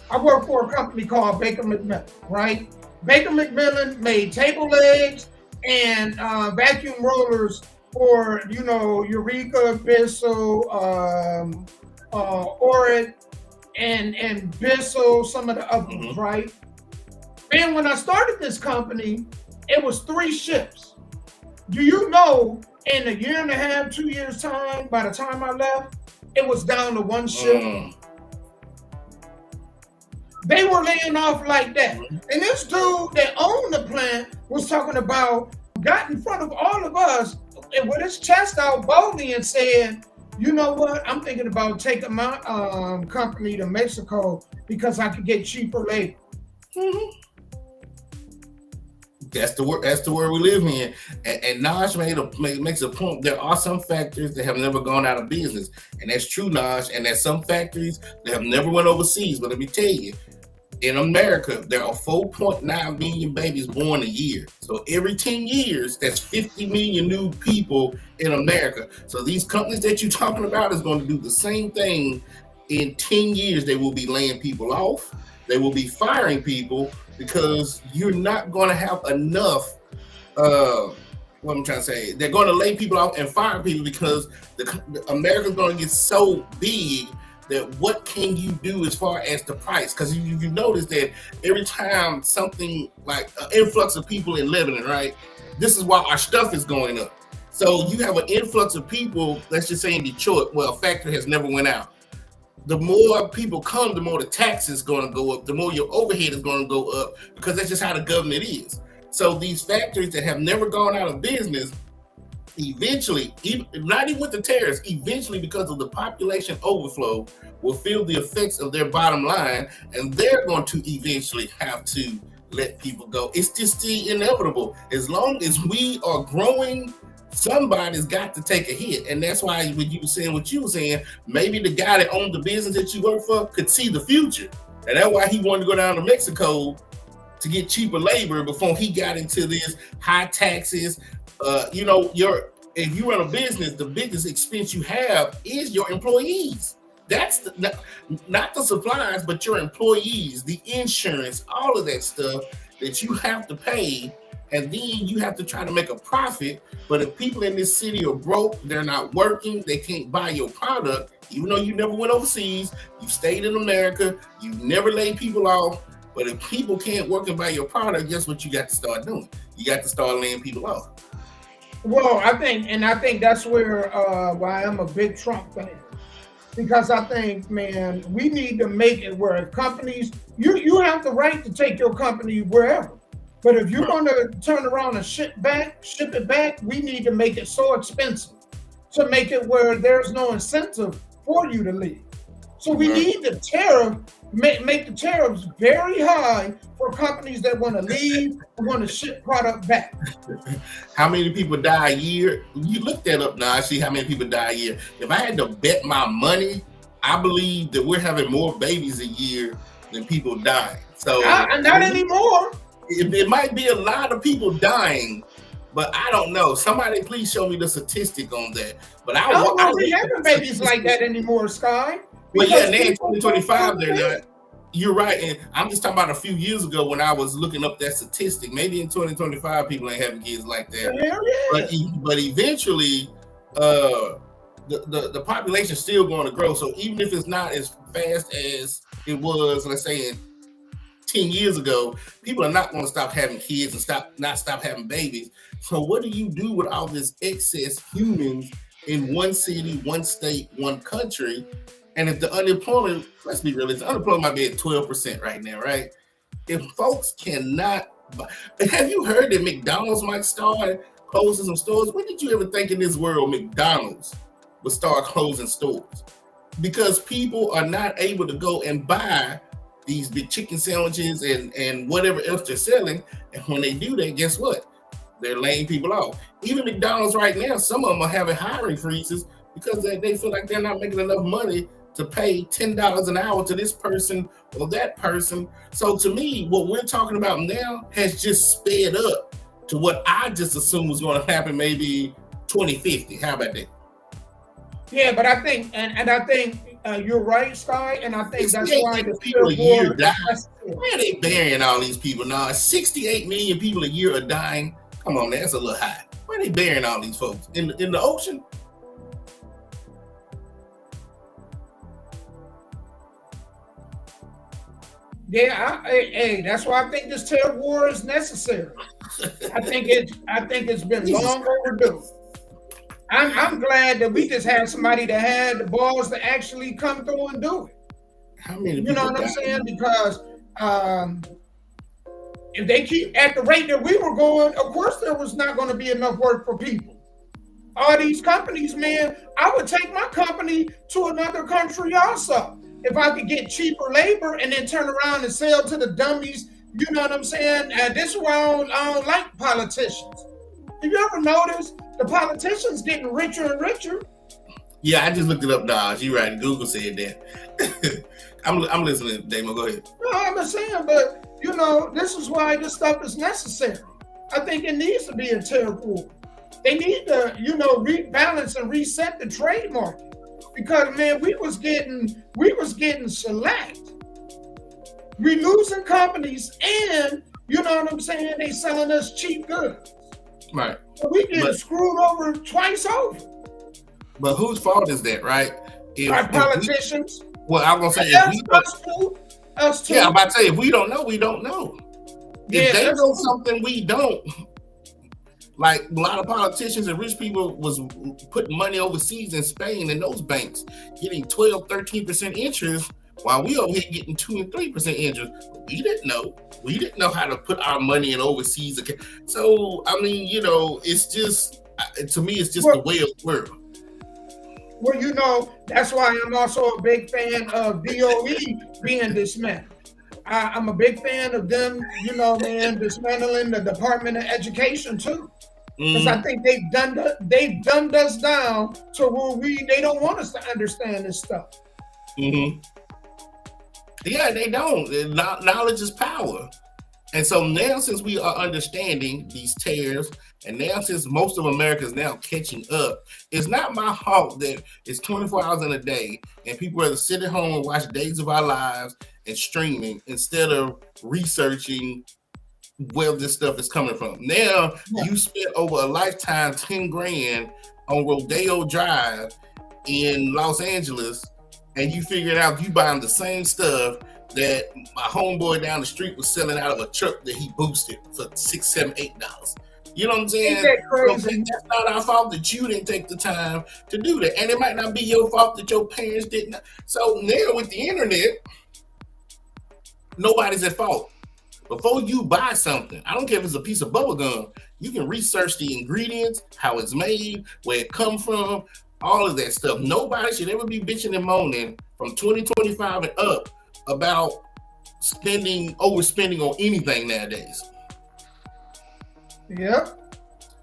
I worked for a company called Baker McMillan, right? Baker McMillan made table legs and vacuum rollers for, Eureka, Bissell, Orit, and Bissell, some of the others, right? Man, when I started this company, it was 3 shifts. Do you know, in a year and a half, 2 years' time, by the time I left, it was down to 1 shift. They were laying off like that. And this dude that owned the plant was talking about, got in front of all of us and with his chest out boldly and said, you know what, I'm thinking about taking my company to Mexico because I could get cheaper labor. That's the world we live in. And Naj makes a point. There are some factories that have never gone out of business. And that's true, Naj. And there's some factories that have never went overseas. But let me tell you, in America, there are 4.9 million babies born a year. So every 10 years, that's 50 million new people in America. So these companies that you're talking about is going to do the same thing. In 10 years, they will be laying people off. They will be firing people because you're not going to have enough what I'm trying to say, they're going to lay people off and fire people because the America's going to get so big that what can you do as far as the price? Because you notice that every time something like an influx of people in Lebanon, right? This is why our stuff is going up. So you have an influx of people, let's just say in Detroit, where a factory has never went out. The more people come, the more the tax is going to go up, the more your overhead is going to go up, because that's just how the government is. So these factories that have never gone out of business, eventually, not even with the tariffs, eventually because of the population overflow, will feel the effects of their bottom line, and they're going to eventually have to let people go. It's just the inevitable. As long as we are growing, somebody's got to take a hit. And that's why when you were saying what you were saying, maybe the guy that owned the business that you work for could see the future. And that's why he wanted to go down to Mexico to get cheaper labor before he got into this high taxes. If you run a business, the biggest expense you have is your employees. That's not the supplies, but your employees, the insurance, all of that stuff that you have to pay. And then you have to try to make a profit. But if people in this city are broke, they're not working, they can't buy your product, even though you never went overseas, you stayed in America, you never laid people off. But if people can't work and buy your product, guess what you got to start doing? You got to start laying people off. Well, I think that's where why I'm a big Trump fan. Because I think, man, we need to make it where companies, you have the right to take your company wherever. But if you're going to turn around and ship it back, we need to make it so expensive to make it where there's no incentive for you to leave. So we need the tariff, make the tariffs very high for companies that want to leave and want to ship product back. How many people die a year? You look that up now, I see how many people die a year. If I had to bet my money, I believe that we're having more babies a year than people dying. So not anymore. It might be a lot of people dying, but I don't know. Somebody please show me the statistic on that. But I don't know we having babies like that anymore, Sky. Well, yeah, now in 2025 they're not. You're right, and I'm just talking about a few years ago when I was looking up that statistic. Maybe in 2025 people ain't having kids like that. Yeah. But eventually, the population's still going to grow. So even if it's not as fast as it was, let's say in 10 years ago, people are not going to stop having kids and not stop having babies. So what do you do with all this excess humans in one city, one state, one country? And if the unemployment, let's be realistic, unemployment might be at 12% right now, right? If folks cannot buy, have you heard that McDonald's might start closing some stores? When did you ever think in this world McDonald's would start closing stores? Because people are not able to go and buy these big chicken sandwiches and whatever else they're selling. And when they do that, guess what? They're laying people off. Even McDonald's right now, some of them are having hiring freezes because they feel like they're not making enough money to pay $10 an hour to this person or that person. So to me, what we're talking about now has just sped up to what I just assumed was going to happen maybe 2050. How about that? Yeah, but I think, and I think you're right, Sky, and I think that's why the people a year die. Why are they burying all these people now? 68 million people a year are dying. Come on, that's a little high. Why are they burying all these folks in the ocean? Yeah, hey, that's why I think this terror war is necessary. I think it's been long overdue. I'm glad that we just had somebody that had the balls to actually come through and do it. How many? You know what I'm saying? Because if they keep at the rate that we were going, of course there was not going to be enough work for people. All these companies, man, I would take my company to another country also. If I could get cheaper labor and then turn around and sell to the dummies, you know what I'm saying? This is why I don't like politicians. Have you ever noticed the politicians getting richer and richer? Yeah, I just looked it up, Dodge. You're right. Google said that. I'm listening, Damo. Go ahead. No, I'm just saying, but you know, this is why this stuff is necessary. I think it needs to be a tariff war. They need to, you know, rebalance and reset the trade market. Because man, we was getting shellacked. We losing companies, and you know what I'm saying, they selling us cheap goods. Right. So we get screwed over twice over. But whose fault is that, right? Our politicians. I'm gonna say if we us too. Yeah, I'm about to say if we don't know, we don't know. If they know something we don't, like a lot of politicians and rich people was putting money overseas in Spain in those banks, getting 12, 13% interest, while we over here getting 2 and 3% interest. We didn't know. We didn't know how to put our money in overseas. So I mean, it's just to me, it's just the way of the world. Well, that's why I'm also a big fan of DOE being dismantled. I'm a big fan of them, dismantling the Department of Education too, because I think they've dumbed us down to where they don't want us to understand this stuff. Mm-hmm. Yeah, they don't. Knowledge is power. And so now, since we are understanding these tariffs, and now since most of America is now catching up, it's not my fault that it's 24 hours in a day and people rather sit at home and watch Days of Our Lives and streaming instead of researching where this stuff is coming from. Now, you spent over a lifetime 10 grand on Rodeo Drive in Los Angeles, and you figured out you buying the same stuff that my homeboy down the street was selling out of a truck that he boosted for $6, $7, $8. You know what I'm saying? Ain't that crazy? So that's not our fault that you didn't take the time to do that. And it might not be your fault that your parents didn't. So now with the internet, nobody's at fault. Before you buy something, I don't care if it's a piece of bubble gum, you can research the ingredients, how it's made, where it comes from, all of that stuff. Nobody should ever be bitching and moaning from 2025 and up about overspending on anything nowadays. Yep.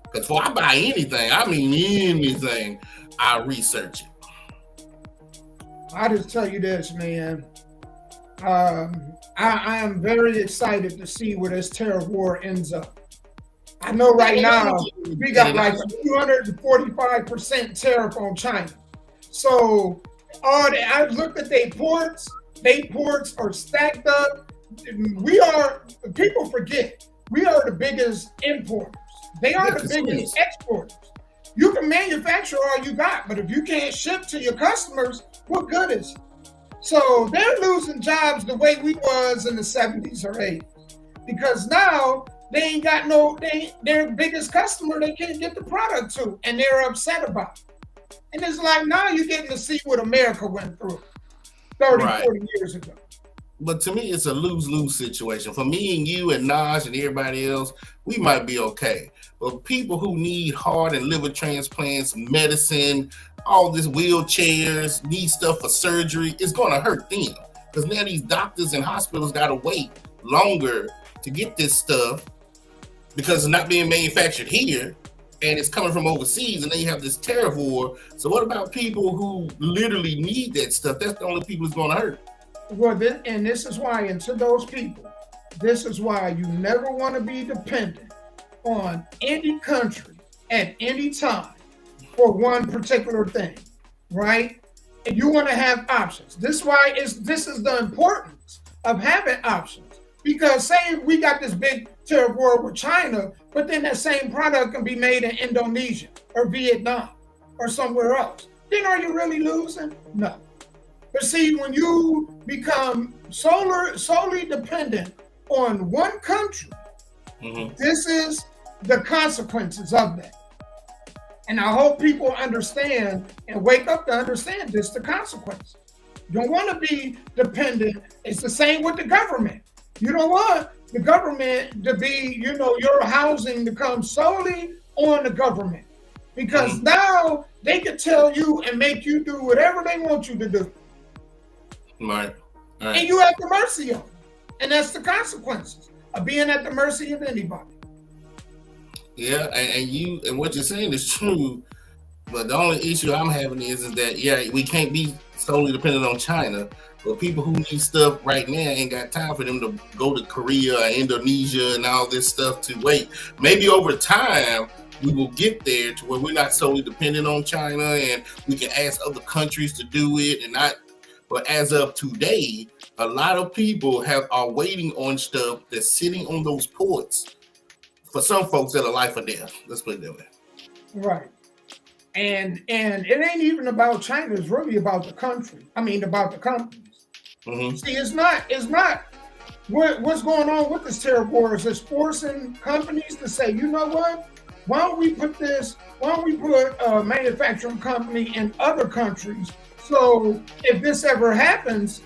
Because before I buy anything, I mean anything, I research it. I just tell you this, man. I am very excited to see where this tariff war ends up. I know right now we got like 245% tariff on China. So I looked at their ports. They ports are stacked up. People forget, we are the biggest importers. They are the biggest exporters. You can manufacture all you got, but if you can't ship to your customers, what good is it? So they're losing jobs the way we was in the 70s or 80s. Because now they ain't got their biggest customer they can't get the product to, and they're upset about it. And it's like now you're getting to see what America went through 30, 40 years ago. But to me, it's a lose-lose situation. For me and you and Naj and everybody else, we might be okay. But people who need heart and liver transplants, medicine, all this wheelchairs, need stuff for surgery, it's going to hurt them. Because now these doctors and hospitals got to wait longer to get this stuff because it's not being manufactured here and it's coming from overseas, and then you have this tariff war. So what about people who literally need that stuff? That's the only people it's going to hurt. Well, this is why, and to those people, this is why you never want to be dependent on any country at any time for one particular thing, right? And you want to have options. This is the importance of having options. Because say we got this big tariff war with China, but then that same product can be made in Indonesia or Vietnam or somewhere else. Then are you really losing? No. But see, when you become solely dependent on one country, this is the consequences of that. And I hope people understand and wake up to understand this, the consequences. You don't want to be dependent. It's the same with the government. You don't want the government to be, your housing to come solely on the government. Because now they can tell you and make you do whatever they want you to do. Right. And you at the mercy of them. And that's the consequences of being at the mercy of anybody. Yeah, and what you're saying is true, but the only issue I'm having is that we can't be solely dependent on China, but people who need stuff right now ain't got time for them to go to Korea or Indonesia and all this stuff to wait. Maybe over time we will get there to where we're not solely dependent on China and we can ask other countries to do it and not. But as of today, a lot of people are waiting on stuff that's sitting on those ports for some folks that are life or death. Let's put it that way. Right. And it ain't even about China. It's really about the country. I mean, about the companies. Mm-hmm. See, it's not what's going on with this tariff war is it's forcing companies to say, you know what? Why don't we put a manufacturing company in other countries? So if this ever happens,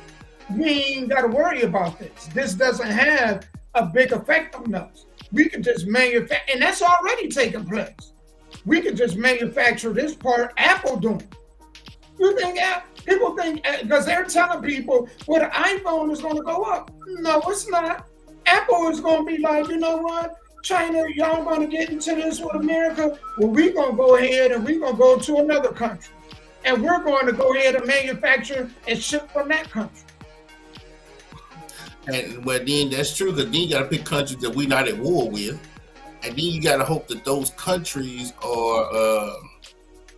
we ain't got to worry about this. This doesn't have a big effect on us. We can just manufacture, and that's already taking place. We could just manufacture this part. Apple doing. You think people think because they're telling people, well, the iPhone is going to go up. No, it's not. Apple is going to be like, you know what? China, y'all going to get into this with America? Well, we're going to go ahead and we're going to go to another country. And we're going to go ahead and manufacture and ship from that country. And well, then that's true, because then you got to pick countries that we're not at war with. And then you got to hope that those countries are...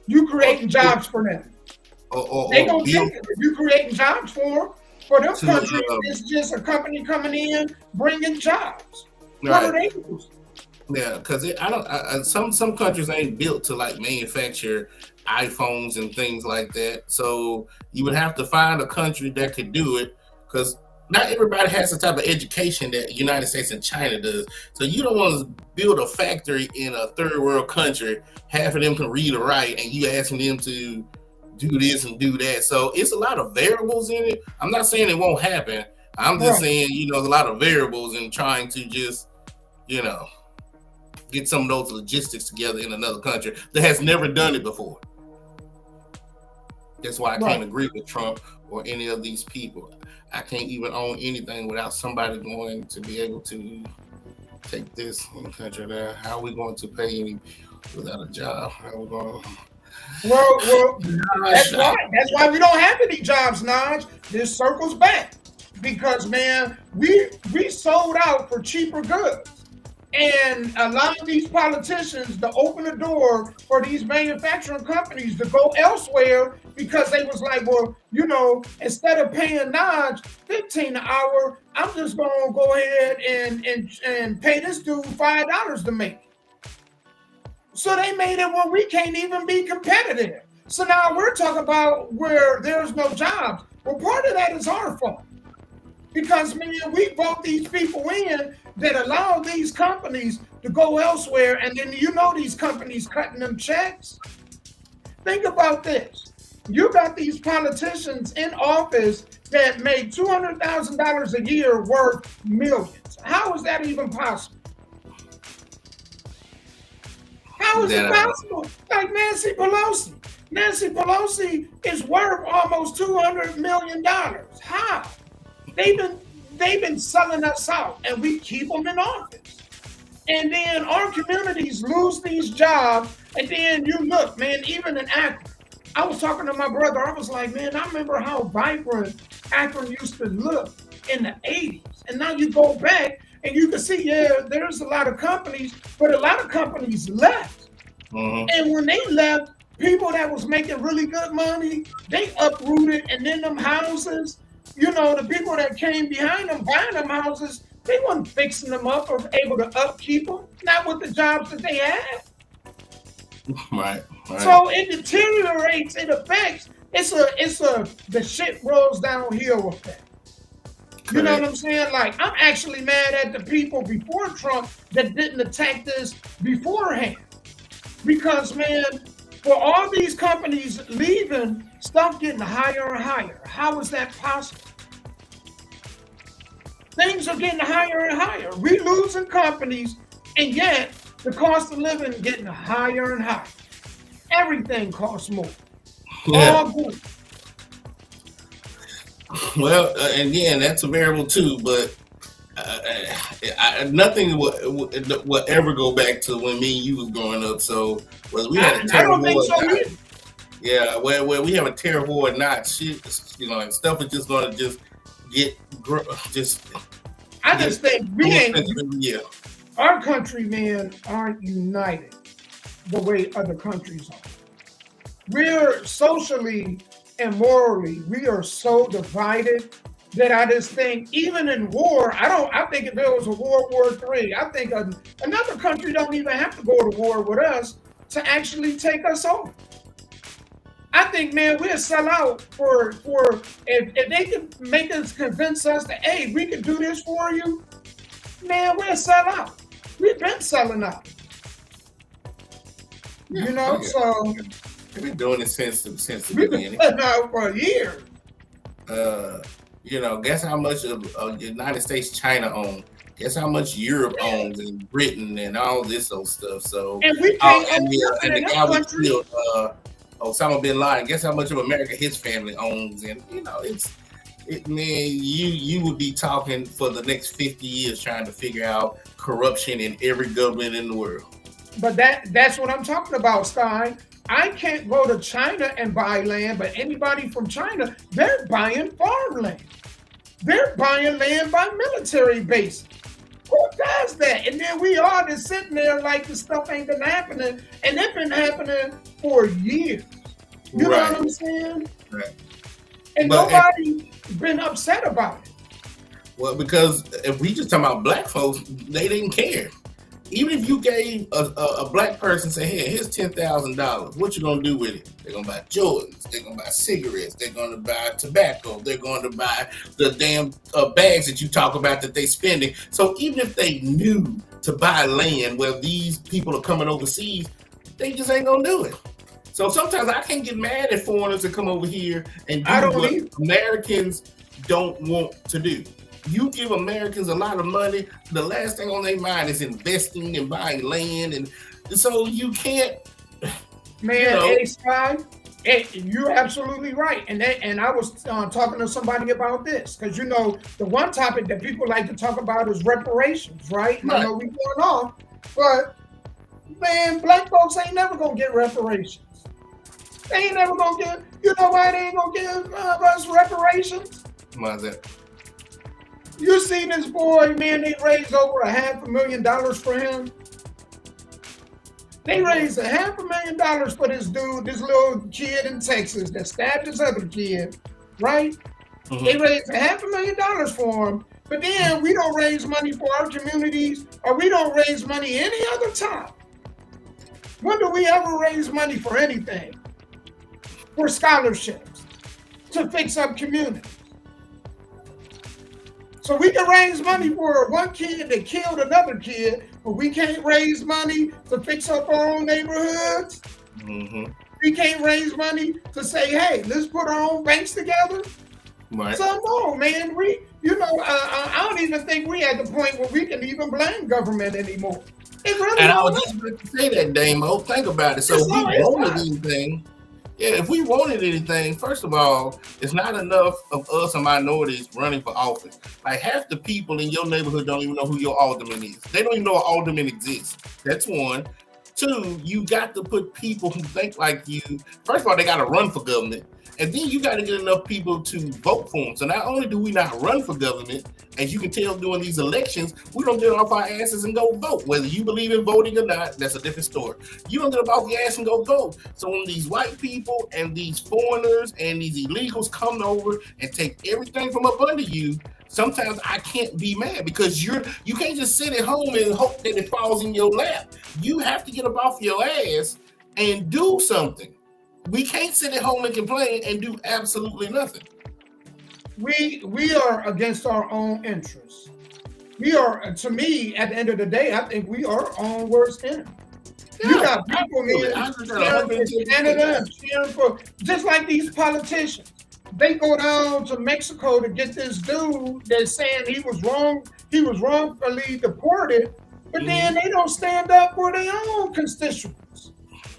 you creating jobs for them. They don't take it. If you creating jobs for them countries, it's just a company coming in, bringing jobs. Right. What are they doing? Yeah, because some countries ain't built to like manufacture iPhones and things like that. So you would have to find a country that could do it, because not everybody has the type of education that the United States and China does. So you don't want to build a factory in a third world country, half of them can read or write, and you asking them to do this and do that. So it's a lot of variables in it. I'm not saying it won't happen. I'm just saying, there's a lot of variables in trying to just, get some of those logistics together in another country that has never done it before. That's why I can't agree with Trump or any of these people. I can't even own anything without somebody going to be able to take this in the country there. How are we going to pay any without a job? How are we going to... Well, that's why we don't have any jobs, Naj. This circles back because, man, we sold out for cheaper goods. And a lot of these politicians to open the door for these manufacturing companies to go elsewhere because they was like, well, instead of paying Naj $15 an hour, I'm just gonna go ahead and pay this dude $5 to make. So they made it where we can't even be competitive. So now we're talking about where there's no jobs. Well, part of that is our fault. Because, man, we vote these people in that allow these companies to go elsewhere, and then these companies cutting them checks. Think about this. You got these politicians in office that make $200,000 a year worth millions. How is that even possible? How is it possible? Like Nancy Pelosi. Nancy Pelosi is worth almost $200 million. How? They've been selling us out, and we keep them in office. And then our communities lose these jobs, and then you look, man, even in Akron. I was talking to my brother. I was like, man, I remember how vibrant Akron used to look in the 80s. And now you go back, and you can see, there's a lot of companies, but a lot of companies left. Mm-hmm. And when they left, people that was making really good money, they uprooted, and then them houses, the people that came behind them buying them houses, they weren't fixing them up or able to upkeep them, not with the jobs that they had. Right. So it deteriorates, it affects, the shit rolls downhill effect. You know what I'm saying? Like, I'm actually mad at the people before Trump that didn't attack this beforehand. Because, man, for all these companies leaving, stuff getting higher and higher. How is that possible? Things are getting higher and higher. We losing companies, and yet the cost of living getting higher and higher. Everything costs more. Yeah. All good. Well, again, that's a variable too, but nothing will ever go back to when me and you was growing up. So whether we had a terrible war, where we have a tariff war or not, shit, and stuff is just gonna just get I just think we ain't. Our countrymen aren't united the way other countries are. We're socially and morally, we are so divided that I just think, even in war, I think if there was a World War III, I think another country don't even have to go to war with us to actually take us over. I think, man, we'll sell out for if they can convince us that, hey, we can do this for you, man, we'll sell out. We've been selling out. Yeah, you know, so we've been doing it since the we've been beginning. selling out for a year. You know, guess how much of the United States China owns? Guess how much Europe owns and Britain and all this old stuff. So And we can't own and nothing the in guy that we country. killed, Osama bin Laden. Guess how much of America his family owns? And you know, man, you would be talking for the next 50 years trying to figure out corruption in every government in the world. But that's what I'm talking about, Stein. I can't go to China and buy land, but anybody from China, they're buying farmland. They're buying land by military bases. Who does that? And then we are just sitting there like the stuff ain't been happening, and it's been happening for years. You know what I'm saying? Right. And nobody's been upset about it. Well, because if we just talking about black folks, they didn't care. Even if you gave a black person, say, hey, here's $10,000, what you gonna do with it? They're gonna buy Jordans, they're gonna buy cigarettes, they're gonna buy tobacco, they're gonna buy the damn bags that you talk about that they spending. So even if they knew to buy land where these people are coming overseas, they just ain't gonna do it. So sometimes I can't get mad at foreigners that come over here and do what Americans don't want to do. You give Americans a lot of money, the last thing on their mind is investing and buying land, and so you can't. Man, hey, Sky, you're absolutely right. And I was talking to somebody about this because you know the one topic that people like to talk about is reparations, right? I know we're going off, but man, black folks ain't never gonna get reparations. They ain't never gonna get. You know why they ain't gonna give us reparations? Why is that? You see this boy, man, they raised over $500,000 for him. They raised $500,000 for this dude, this little kid in Texas that stabbed this other kid, right? Mm-hmm. They raised $500,000 for him, but then we don't raise money for our communities, or we don't raise money any other time. When do we ever raise money for anything? For scholarships, to fix up communities. So we can raise money for one kid that killed another kid, but we can't raise money to fix up our own neighborhoods. Mm-hmm. We can't raise money to say, hey, let's put our own banks together. Right. So no, man, I don't even think we at the point where we can even blame government anymore. It really and I was just about to say that, Damo. Think about it. So if we wanted anything. Yeah, if we wanted anything, first of all, it's not enough of us and minorities running for office. Like half the people in your neighborhood don't even know who your alderman is. They don't even know an alderman exists. That's one. Two, you got to put people who think like you. First of all, they got to run for government. And then you got to get enough people to vote for them. So not only do we not run for government, as you can tell during these elections, we don't get off our asses and go vote. Whether you believe in voting or not, that's a different story. You don't get off your ass and go vote. So when these white people and these foreigners and these illegals come over and take everything from up under you, sometimes I can't be mad because you can't just sit at home and hope that it falls in your lap. You have to get up off your ass and do something. We can't sit at home and complain and do absolutely nothing. We are against our own interests. We are, to me, at the end of the day, I think we are our own worst enemy. Yeah, you got people, man, cheering for Canada and cheering for, just like these politicians. They go down to Mexico to get this dude that's saying he was wrongfully deported, but then they don't stand up for their own constituents.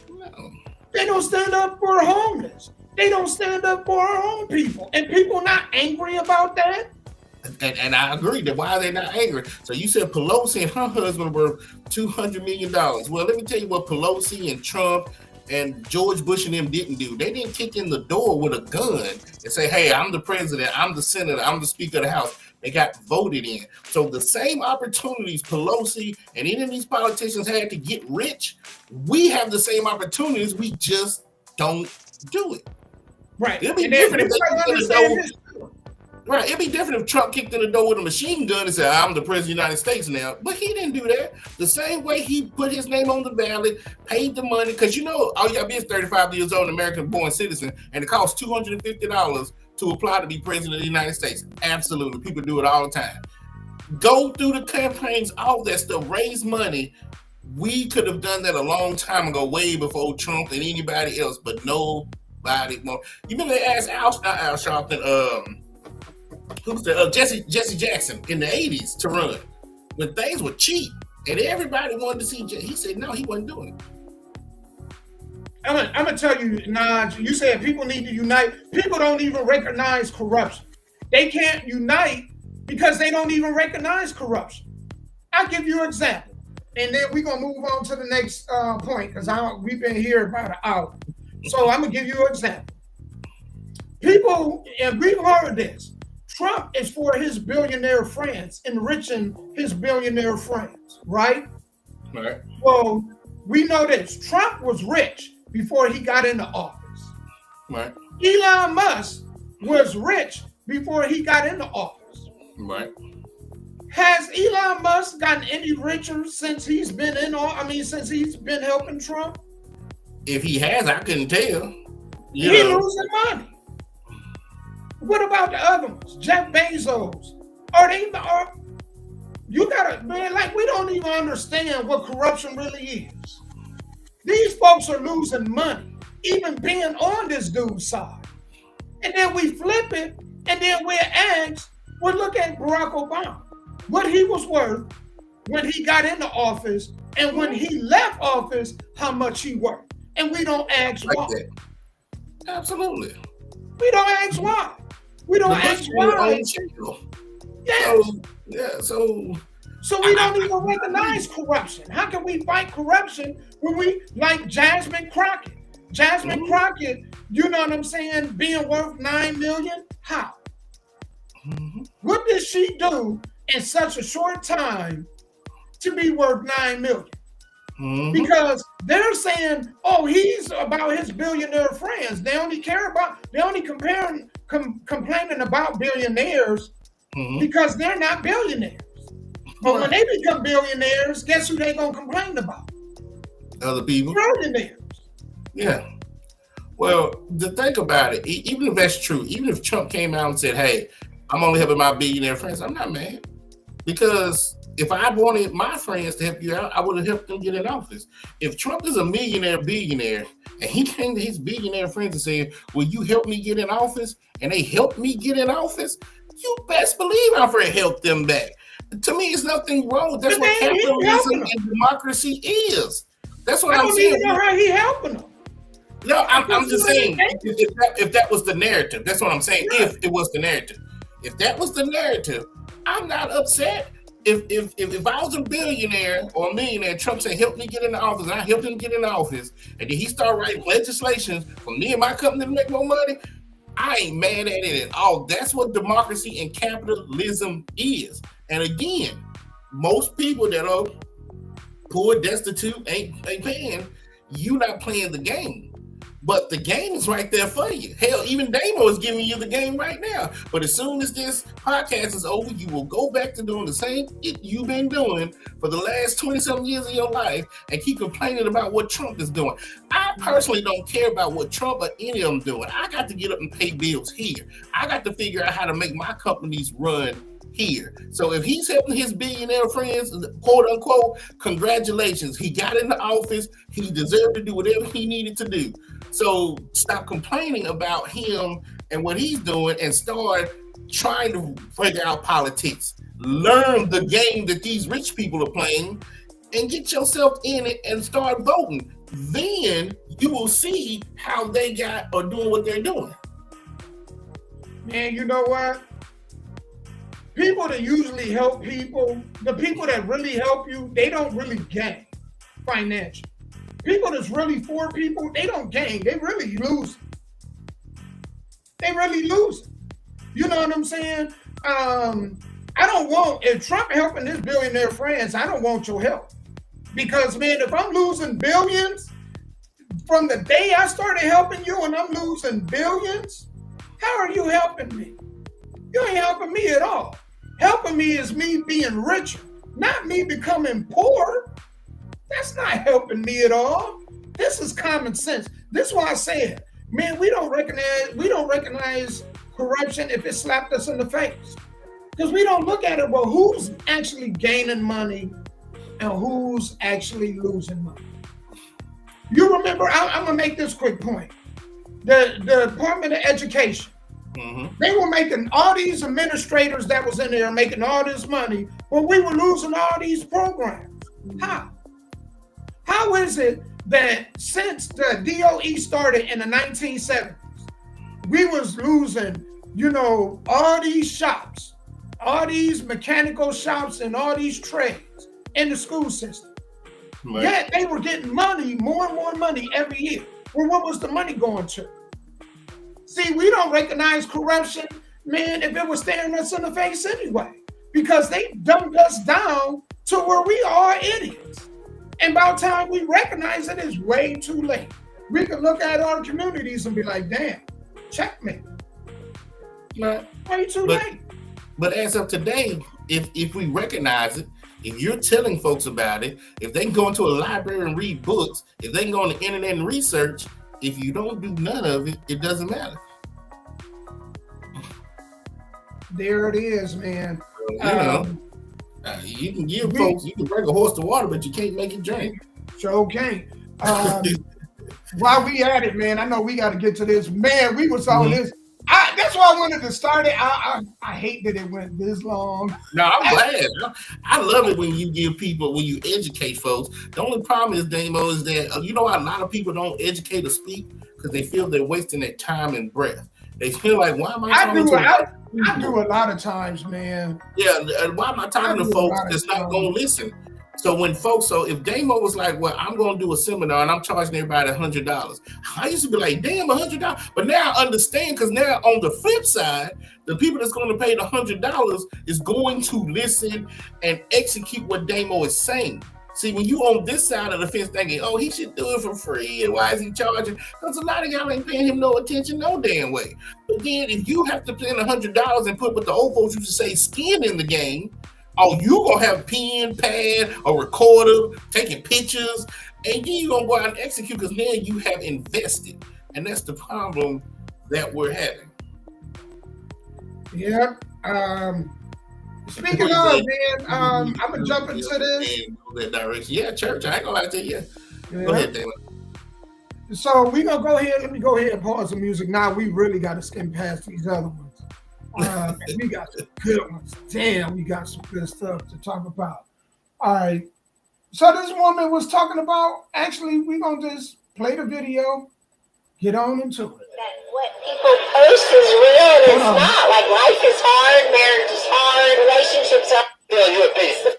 No. They don't stand up for homeless. They don't stand up for our own people. And people not angry about that? And I agree that why are they not angry? So you said Pelosi and her husband were $200 million. Well, let me tell you what Pelosi and Trump and George Bush and them didn't do. They didn't kick in the door with a gun and say, hey, I'm the president, I'm the senator, I'm the speaker of the house. They got voted in. So the same opportunities Pelosi and any of these politicians had to get rich, we have the same opportunities. We just don't do it. Right. It'll be different if they Right, it'd be different if Trump kicked in the door with a machine gun and said, "I'm the president of the United States now." But he didn't do that. The same way he put his name on the ballot, paid the money, because all you gotta be is 35 years old, American-born citizen, and it costs $250 to apply to be president of the United States. Absolutely, people do it all the time. Go through the campaigns, all that stuff, raise money. We could have done that a long time ago, way before Trump and anybody else, but nobody more. You remember they asked Al Sharpton, who's the Jesse Jackson in the 80s to run when things were cheap and everybody wanted to see he said no, he wasn't doing it. I'm gonna tell you, Naj, you said people need to unite. People don't even recognize corruption. They can't unite because they don't even recognize corruption. I'll give you an example, and then we're gonna move on to the next point because we've been here about an hour. So I'm gonna give you an example. People, and we've heard this, Trump is for his billionaire friends, enriching his billionaire friends, right? Right. Well, we know this. Trump was rich before he got into office. Right. Elon Musk was rich before he got into office. Right. Has Elon Musk gotten any richer since he's been since he's been helping Trump? If he has, I couldn't tell. He's losing money. What about the other ones? Jeff Bezos. You gotta, man, like we don't even understand what corruption really is. These folks are losing money, even being on this dude's side. And then we flip it, and then we're asked, well, look at Barack Obama, what he was worth when he got into office, and when he left office, how much he worth. And we don't ask like why. That. Absolutely. We don't ask why. We don't ask why. Yes. So we don't even recognize corruption. How can we fight corruption when we, like Jasmine Crockett? Jasmine Crockett, you know what I'm saying, being worth $9 million? How? What did she do in such a short time to be worth $9 million? Because they're saying, oh, he's about his billionaire friends. They only complaining about billionaires because they're not billionaires. But when they become billionaires, guess who they gonna complain about? Other people. Billionaires. Yeah. Well, the thing about it, even if that's true, even if Trump came out and said, "Hey, I'm only helping my billionaire friends," I'm not mad, because if I wanted my friends to help you out, I would have helped them get in office. If Trump is a billionaire, and he came to his billionaire friends and said, "Will you help me get in office?" and they helped me get in office, you best believe I'm going to help them back. To me, it's nothing wrong. That's what capitalism and democracy is. That's what I'm saying. I don't even know how he helping them. No, I'm just saying, if that was the narrative, that's what I'm saying. Yeah. If it was the narrative. If that was the narrative, I'm not upset. If I was a billionaire or a millionaire, Trump said, "Help me get in the office," and I helped him get in the office, and then he started writing legislation for me and my company to make more money, I ain't mad at it at all. That's what democracy and capitalism is. And again, most people that are poor, destitute, ain't paying, you not playing the game. But the game is right there for you. Hell, even Damo is giving you the game right now. But as soon as this podcast is over, you will go back to doing the same you've been doing for the last 20-something years of your life and keep complaining about what Trump is doing. I personally don't care about what Trump or any of them doing. I got to get up and pay bills here. I got to figure out how to make my companies run here. So if he's helping his billionaire friends, quote unquote, congratulations. He got in the office. He deserved to do whatever he needed to do. So stop complaining about him and what he's doing and start trying to figure out politics. Learn the game that these rich people are playing and get yourself in it and start voting. Then you will see how they are doing what they're doing. Man, you know what? People that usually help people, the people that really help you, they don't really gain financially. People that's really for people, they don't gain. They really lose. They really lose. You know what I'm saying? I don't want, if Trump helping his billionaire friends, I don't want your help. Because, man, if I'm losing billions, from the day I started helping you and I'm losing billions, how are you helping me? You ain't helping me at all. Helping me is me being richer, not me becoming poor. That's not helping me at all. This is common sense. This is why I said, man, we don't recognize corruption if it slapped us in the face. Because we don't look at it, well, who's actually gaining money and who's actually losing money. You remember, I'm going to make this quick point. The Department of Education, they were making all these administrators that was in there making all this money, but we were losing all these programs. How? How is it that since the DOE started in the 1970s, we was losing, all these shops, all these mechanical shops and all these trades in the school system? Right. Yet they were getting money, more and more money every year. Well, what was the money going to? See, we don't recognize corruption, man, if it was staring us in the face anyway, because they dumped us down to where we are idiots. And by the time we recognize it, it's way too late. We can look at our communities and be like, damn, checkmate. Way too late. But as of today, if we recognize it, if you're telling folks about it, if they can go into a library and read books, if they can go on the internet and research, if you don't do none of it, it doesn't matter. There it is, man. You can give folks, you can bring a horse to water, but you can't make it drink. Sure can't. While we at it, man, I know we got to get to this. Man, we was on this. That's why I wanted to start it. I hate that it went this long. No, I'm glad. I love it when you give people, when you educate folks. The only problem is, Damo, is that, a lot of people don't educate or speak because they feel they're wasting their time and breath. They feel like, why am I talking to I do a lot of times, man. Yeah, why am I talking to folks that's not going to listen? So if Damo was like, well, I'm going to do a seminar and I'm charging everybody $100, I used to be like, damn, $100. But now I understand, because now on the flip side, the people that's going to pay the $100 is going to listen and execute what Damo is saying. See, when you on this side of the fence thinking, oh, he should do it for free, and why is he charging? Because a lot of y'all ain't paying him no attention no damn way. But then if you have to spend $100 and put what the old folks used to say, skin in the game, oh, you gonna have pen, pad, a recorder, taking pictures, and then you gonna go out and execute because now you have invested. And that's the problem that we're having. Yep. Speaking of, man, I'm gonna jump into this. That direction. Yeah, church. I ain't gonna lie to you. Go ahead, David. So we gonna go ahead. Let me go ahead and pause the music. Now we really got to skim past these other ones. We got some good ones. Damn, we got some good stuff to talk about. All right. So this woman was talking about. Actually, we gonna just play the video. Get on into it. That what people post is real and it's not. Like, life is hard, marriage is hard, relationships are. Feel you a piece.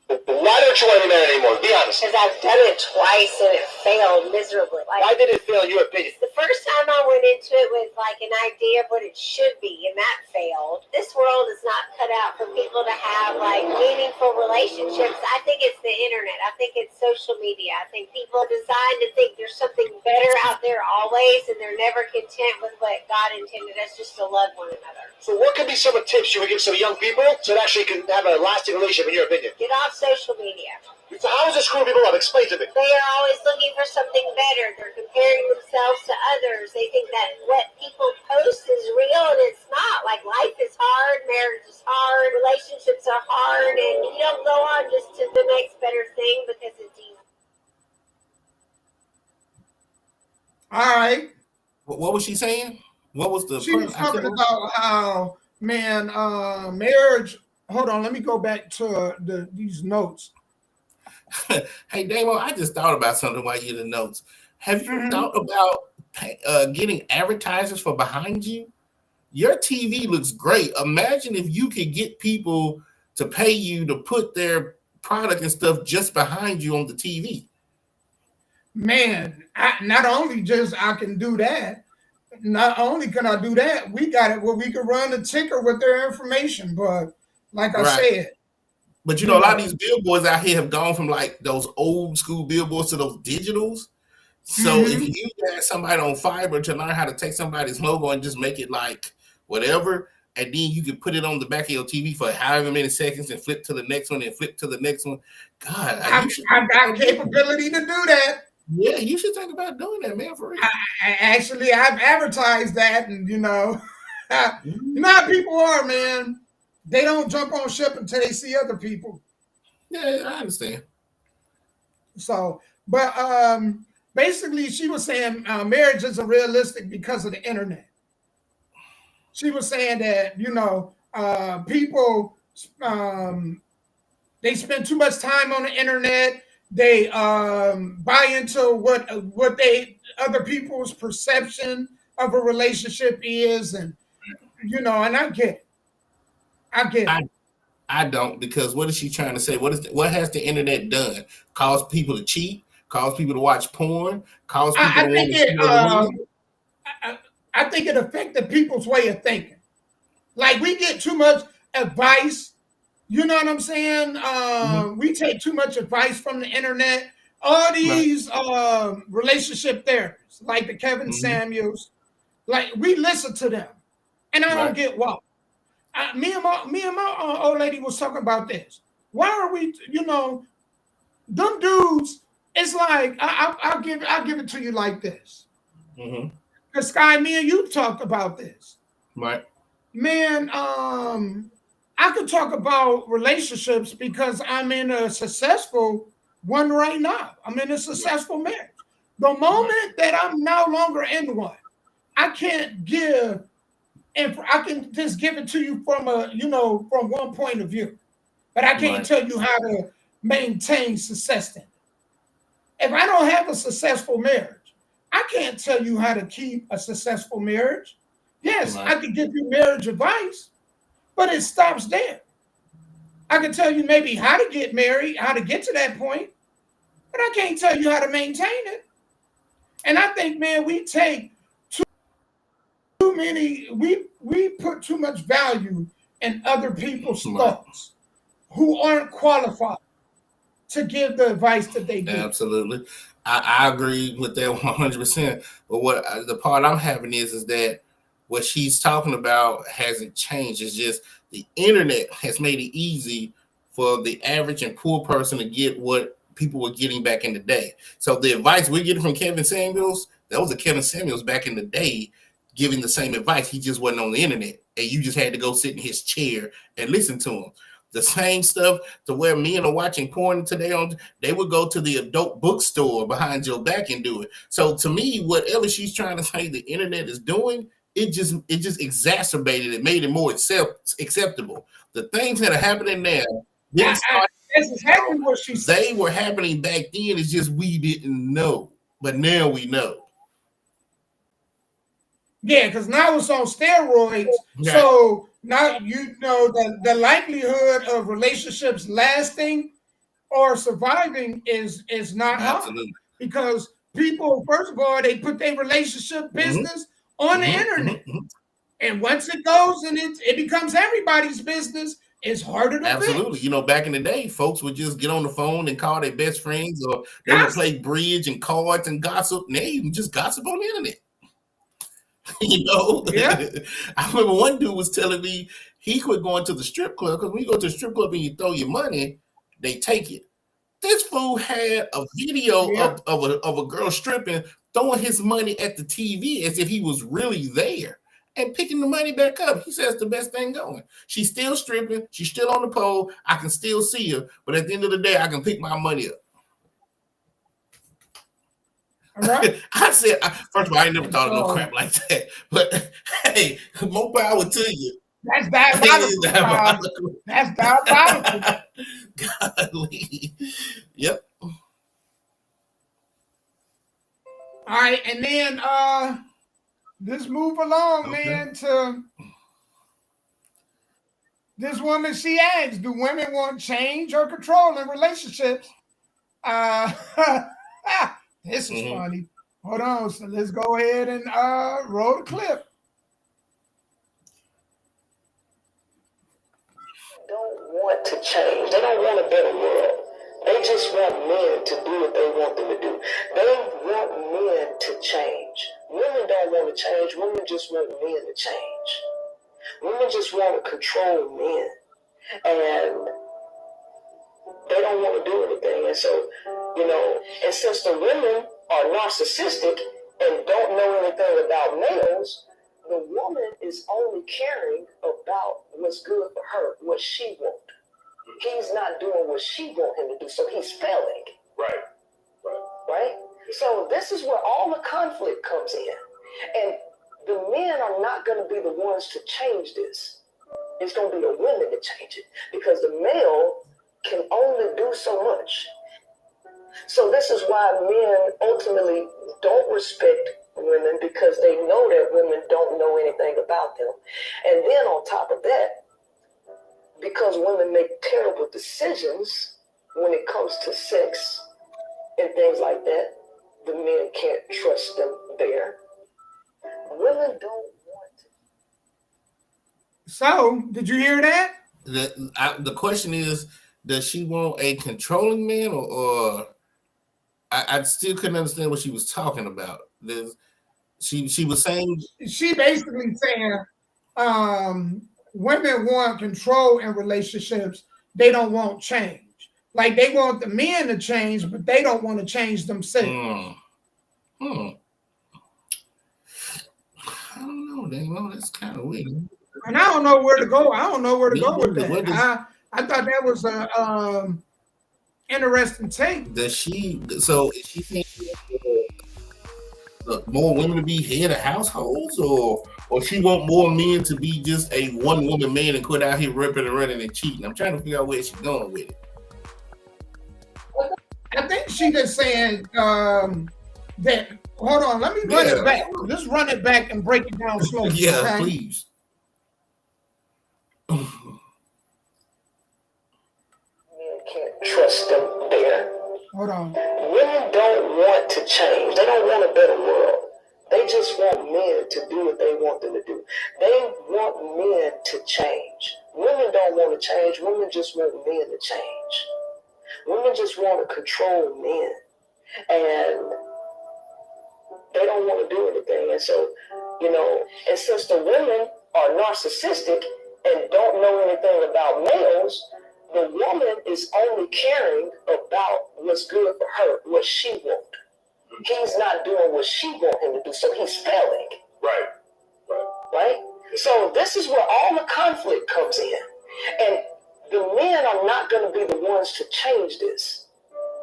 Why don't you want to marry anymore? Be honest. Because I've done it twice and it failed miserably. Why did it fail you a piece? The first time I went into it with like an idea of what it should be, and that failed. This world is not cut out for people to have like meaningful relationships. I think it's the internet. I think it's social media. I think people are designed to think there's something better out there always, and they're never content with what God intended us, just to love one another. So what could be some of the tips you would give some young people so that actually can have a lasting relationship, in your opinion? Get off social media. So how is it screwing people up? Explain to me. They are always looking for something better. They're comparing themselves to others. They think that what people post is real, and it's not. Like, life is hard, marriage is hard, relationships are hard, and you don't go on just to the next better thing because it's easy. All right. What was she saying? What was the? She was talking about how, man, marriage. Hold on, let me go back to these notes. Hey, Damo, I just thought about something while you're in the notes. Have you thought about getting advertisers for behind you? Your TV looks great. Imagine if you could get people to pay you to put their product and stuff just behind you on the TV. Man, not only just I can do that. Not only can I do that, we got it where we can run a ticker with their information. But like I said. But a lot of these billboards out here have gone from like those old school billboards to those digitals. So if you got somebody on fiber to learn how to take somebody's logo and just make it like whatever, and then you can put it on the back of your TV for however many seconds and flip to the next one and flip to the next one. God, I've got capability to do that. Yeah, you should think about doing that, man, for real. Actually, I've advertised that, and you know how people are, man. They don't jump on ship until they see other people. Yeah, I understand. So, but basically, she was saying marriage isn't realistic because of the internet. She was saying that people they spend too much time on the internet. They buy into what other people's perception of a relationship is, and and I get it. I don't, because what is she trying to say? What has the internet done? Cause people to cheat? Cause people to watch porn? Cause people to want to see other women? I think it affected people's way of thinking. Like, we get too much advice. You know what I'm saying? We take too much advice from the internet. All these relationship therapists, like the Kevin Samuels, like, we listen to them, and I don't get why. Me and my old lady was talking about this. Why are we? Them dudes. It's like I'll give it to you like this. Because Sky, me and you talked about this. Right. Man, I could talk about relationships because I'm in a successful one right now. I'm in a successful marriage. The moment that I'm no longer in one, I can't give, and I can just give it to you from from one point of view, but I can't tell you how to maintain success in it. If I don't have a successful marriage, I can't tell you how to keep a successful marriage. Yes, I could give you marriage advice, but it stops there. I can tell you maybe how to get married, how to get to that point, but I can't tell you how to maintain it. And I think, man, we take too many, we put too much value in other people's thoughts who aren't qualified to give the advice that they give. Absolutely. I agree with that 100%. But what the part I'm having is that what she's talking about hasn't changed. It's just the internet has made it easy for the average and poor person to get what people were getting back in the day. So the advice we're getting from Kevin Samuels, that was a Kevin Samuels back in the day giving the same advice. He just wasn't on the internet, and you just had to go sit in his chair and listen to him. The same stuff to where men are watching porn today they would go to the adult bookstore behind your back and do it. So to me, whatever she's trying to say the internet is doing, it just exacerbated it, made it more acceptable. The things that are happening now, that's exactly what she said. They were happening back then. It's just we didn't know, but now we know. Yeah, because now it's on steroids. Yeah. So now the likelihood of relationships lasting or surviving is not high, because people, first of all, they put their relationship business on the internet, and once it goes and it becomes everybody's business, it's harder to fix. Back in the day, folks would just get on the phone and call their best friends, or they would play bridge and cards and gossip. And they even just gossip on the internet. Yeah. I remember one dude was telling me he quit going to the strip club, because when you go to the strip club and you throw your money, they take it. This fool had a video of a girl stripping, throwing his money at the TV as if he was really there and picking the money back up. He says the best thing going. She's still stripping. She's still on the pole. I can still see her. But at the end of the day, I can pick my money up. Right. I said, first of all, I ain't never thought of no crap like that. But hey, more power to you. That's diabolical. That's diabolical. Golly. Yep. All right, and then let's move along, man, to this woman. She asks, do women want change or control in relationships? This is funny. Hold on. So let's go ahead and roll the clip. Don't want to change. They don't want a better world. They just want men to do what they want them to do. They want men to change. Women don't want to change. Women just want men to change. Women just want to control men, and they don't want to do anything. And so, and since the women are narcissistic and don't know anything about males, the woman is only caring about what's good for her, what she wants. He's not doing what she wants him to do, so he's failing. Right? So this is where all the conflict comes in. And the men are not going to be the ones to change this. It's going to be the women to change it, because the male can only do so much. So this is why men ultimately don't respect women, because they know that women don't know anything about them. And then on top of that, because women make terrible decisions when it comes to sex and things like that, the men can't trust them there. Women don't want to. So, did you hear that? The question is, does she want a controlling man, or I still couldn't understand what she was talking about. She was saying, she basically saying women want control in relationships. They don't want change. Like, they want the men to change, but they don't want to change themselves. I don't know, Damo. That's kind of weird. And I don't know where to go. I don't know where to go with that. I thought that was a interesting take. Does she? So is she saying more women to be head of households, or she want more men to be just a one woman man and quit out here ripping and running and cheating? I'm trying to figure out where she's going with it. I think she just saying that. Hold on, let me run it back. Just run it back and break it down slowly. Yeah, okay? Men please. can't trust them there. Hold on. Women don't want to change. They don't want a better world. They just want men to do what they want them to do. They want men to change. Women don't want to change. Women just want men to change. Women just want to control men. And they don't want to do anything. And so, and since the women are narcissistic and don't know anything about males, the woman is only caring about what's good for her, what she wants. He's not doing what she wants him to do, so he's failing. Right? So this is where all the conflict comes in. And the men are not going to be the ones to change this.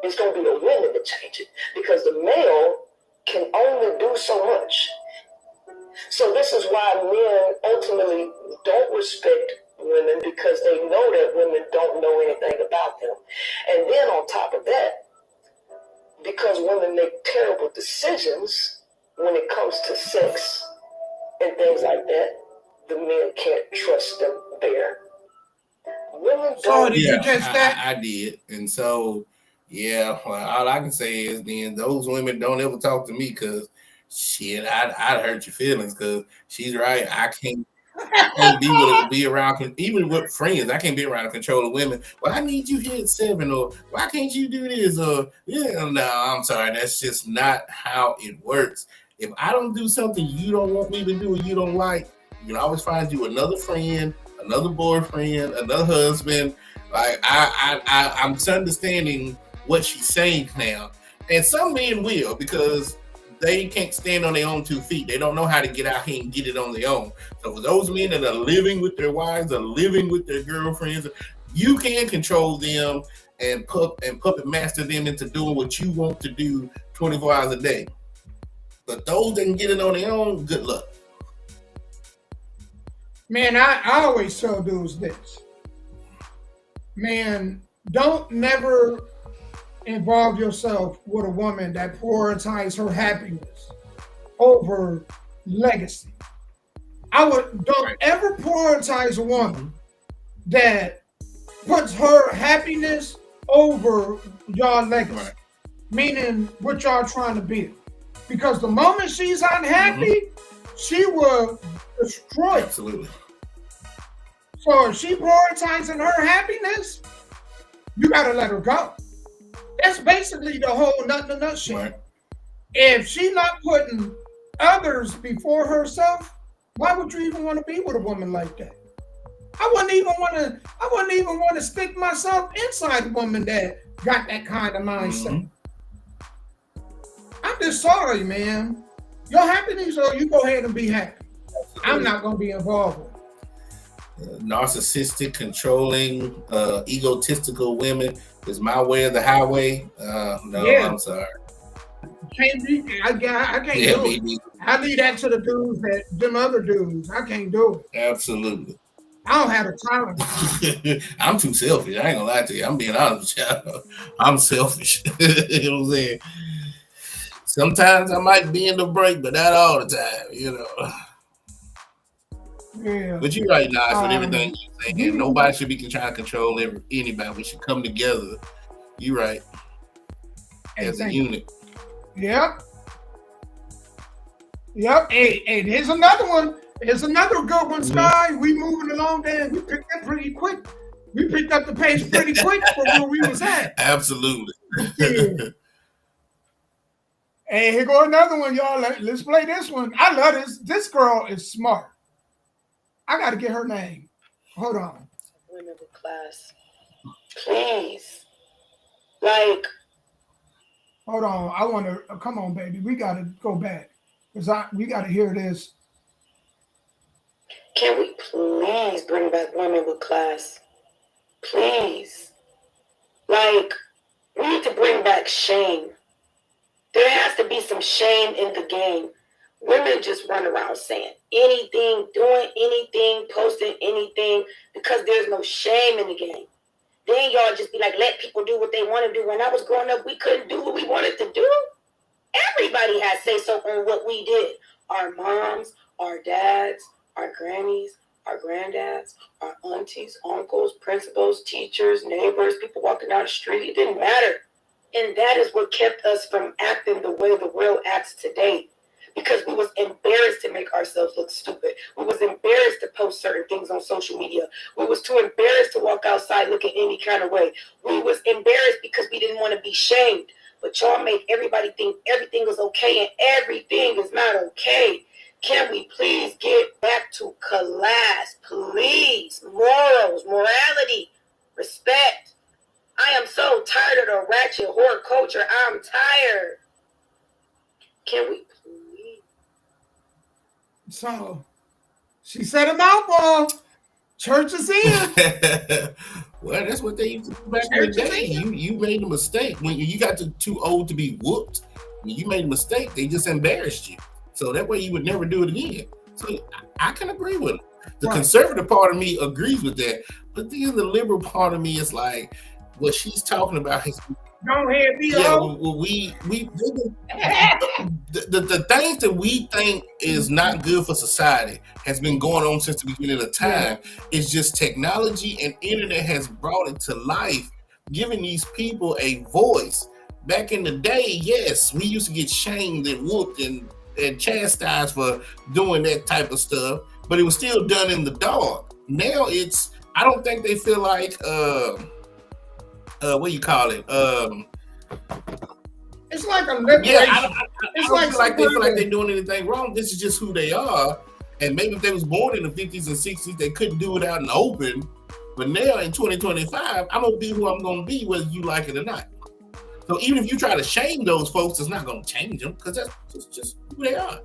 It's going to be the women to change it, because the male can only do so much. So this is why men ultimately don't respect women, because they know that women don't know anything about them. And then on top of that, because women make terrible decisions when it comes to sex and things like that, the men can't trust them there. Women don't. Did you catch that? I did. And so, yeah, well, all I can say is then those women don't ever talk to me, because shit, I'd hurt your feelings, because she's right. I can't be around, even with friends. I can't be around controlling women. Well, I need you here at 7, or why can't you do this? Or no, I'm sorry, that's just not how it works. If I don't do something you don't want me to do or you don't like, you can always find you another friend, another boyfriend, another husband. Like I'm understanding what she's saying now, and some men will, because they can't stand on their own 2 feet. They don't know how to get out here and get it on their own. So for those men that are living with their wives or living with their girlfriends, you can control them and puppet master them into doing what you want to do 24 hours a day. But those that can get it on their own, good luck. Man, I always tell dudes this. Man, don't never involve yourself with a woman that prioritizes her happiness over legacy. Don't ever prioritize a woman that puts her happiness over your legacy, meaning what y'all trying to build. Because the moment she's unhappy, she will destroy it. Absolutely. So if she prioritizing her happiness, you gotta let her go. That's basically the whole nut in a nutshell. Right. If she's not putting others before herself, Why would you even want to be with a woman like that? I wouldn't even want to stick myself inside a woman that got that kind of mindset. I'm just sorry, man. Your happiness, or you go ahead and be happy. I'm not gonna be involved with it. Narcissistic, controlling, egotistical women is my way or the highway. No, Yeah. I'm sorry. Can't be. I can't Yeah, do it. I leave that to the dudes them other dudes. I can't do it. Absolutely. I don't have the tolerance. I'm too selfish. I ain't gonna lie to you. I'm being honest with you. I'm selfish. You know what I'm saying? Sometimes I might be in the break, but not all the time, you know. Yeah. But you're right, Nas, with everything you're saying. Nobody should be trying to control anybody. We should come together. You're right. As a unit. Yep. Hey, here's another one. Here's another good one, Sky. We moving along there. We picked up pretty quick. We picked up the pace pretty quick from where we was at. Absolutely. Yeah. Hey, here go another one, y'all. Let's play this one. I love this. This girl is smart. I got to get her name. Hold on. Women with class. Please. Like. Hold on. I want to, come on, baby. We got to go back. Because we got to hear this. Can we please bring back women with class? Please. Like, we need to bring back shame. There has to be some shame in the game. Women just run around saying anything, doing anything, posting anything, because there's no shame in the game. Then y'all just be like, let people do what they want to do. When I was growing up, we couldn't do what we wanted to do. Everybody had say so on what we did. Our moms, our dads, our grannies, our granddads, our aunties, uncles, principals, teachers, neighbors, people walking down the street. It didn't matter. And that is what kept us from acting the way the world acts today. Because we was embarrassed to make ourselves look stupid. We was embarrassed to post certain things on social media. We was too embarrassed to walk outside looking any kind of way. We was embarrassed because we didn't want to be shamed. But y'all make everybody think everything is okay, and everything is not okay. Can we please get back to class? Please. Morals, morality, respect. I am so tired of the ratchet whore culture. I'm tired. Can we please? So, she said a mouthful. Church is in. Well, that's what they used to do back in the day. You made a mistake. When you got too old to be whooped, when you made a mistake, they just embarrassed you. So that way you would never do it again. So I can agree with it. The conservative part of me agrees with that. But then the liberal part of me is like, what she's talking about is go ahead, be the things that we think is not good for society has been going on since the beginning of time. It's just technology and internet has brought it to life, giving these people a voice. Back in the day, yes, we used to get shamed and whooped and chastised for doing that type of stuff, but it was still done in the dark. Now I don't think they feel like what do you call it? It's like a liberation. It's like they feel like they're doing anything wrong. This is just who they are. And maybe if they was born in the 50s and 60s, they couldn't do it out in the open. But now in 2025, I'm gonna be who I'm gonna be, whether you like it or not. So even if you try to shame those folks, it's not gonna change them because that's just who they are.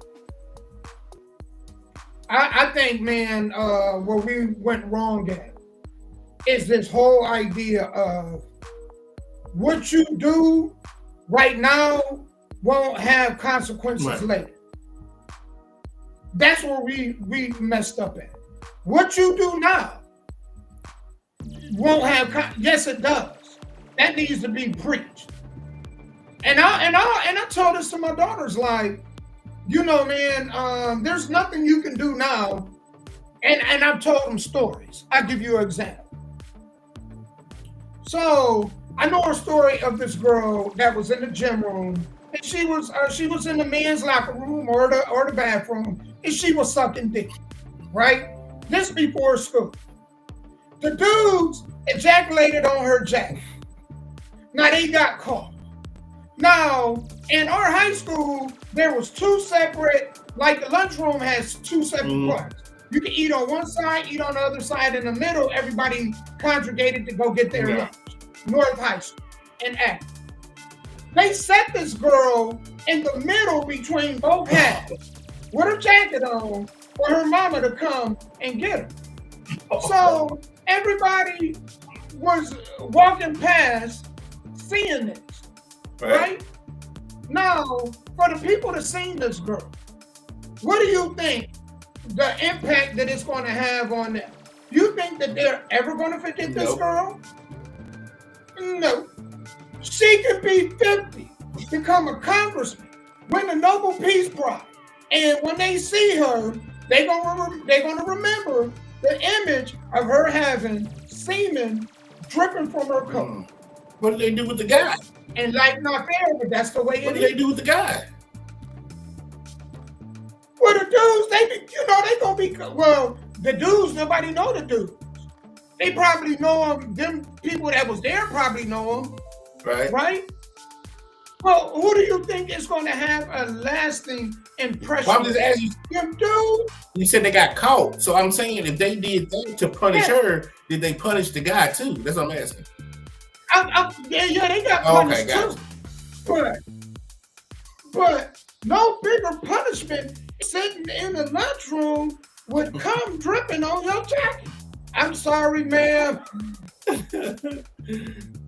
I think, man, where we went wrong at is this whole idea of what you do right now won't have consequences later. That's where we messed up at. What you do now won't have yes, it does. That needs to be preached. And I told this to my daughters, like, you know, man, there's nothing you can do now. And I've told them stories. I'll give you an example. So I know a story of this girl that was in the gym room, and she was in the men's locker room or the bathroom, and she was sucking dick, right? This before school. The dudes ejaculated on her jacket. Now they got caught. Now, in our high school, there was two separate, like the lunchroom has two separate parts. You can eat on one side, eat on the other side. In the middle, everybody congregated to go get their lunch. North High School in Akron. They set this girl in the middle between both halves with her jacket on for her mama to come and get her. So everybody was walking past seeing this, right? Now, for the people that seen this girl, what do you think the impact that it's going to have on them? You think that they're ever going to forget this girl? No. She could be 50, become a congressman, win a Nobel Peace Prize, and when they see her, they're gonna remember the image of her having semen dripping from her coat. What do they do with the guy? And like not fair, but that's the way it is. What do they do with the guy? Well, the dudes, they gonna be, well, the dudes, nobody know the dudes. They probably know them. Them people that was there probably know them. Right? Well, who do you think is going to have a lasting impression? Well, I'm just asking you. Dude. You said they got caught. So I'm saying if they did that to punish her, did they punish the guy too? That's what I'm asking. Yeah, they got punished too. But no bigger punishment sitting in the lunchroom would come dripping on your jacket. I'm sorry, ma'am.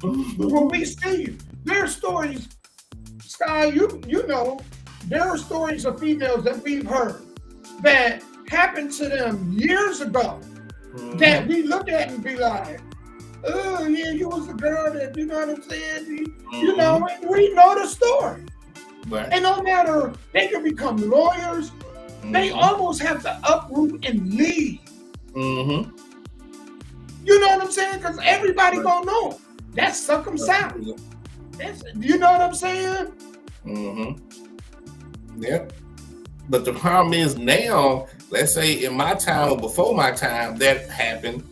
When we see you, there are stories, Sky, you know, there are stories of females that we've heard that happened to them years ago that we look at and be like, oh yeah, you was the girl that, you know what I'm saying? You know, and we know the story. And no matter, they can become lawyers, they almost have to uproot and leave. You know what I'm saying? Because everybody gonna know. That's circumcised. You know what I'm saying? Yep. But the problem is now, let's say in my time or before my time, that happened,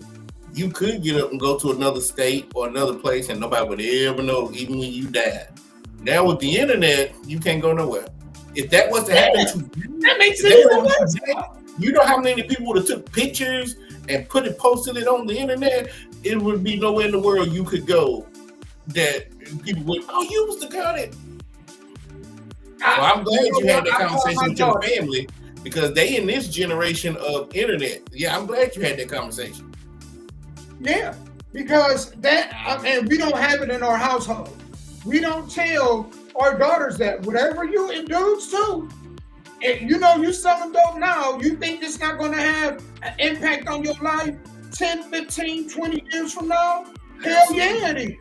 you could get up and go to another state or another place and nobody would ever know, even when you died. Now with the internet, you can't go nowhere. If that was to happen to you, that makes it even worse. You know how many people would have took pictures and posted it on the internet? It would be nowhere in the world you could go that people would, oh, you was the girl that. Well, I'm glad you had that conversation with your family because they in this generation of internet. Yeah, I'm glad you had that conversation. Yeah, because that, and we don't have it in our household. We don't tell our daughters that. Whatever you, and dudes too, and you know you selling dope now, you think it's not going to have an impact on your life 10, 15, 20 years from now? Hell yeah, it is.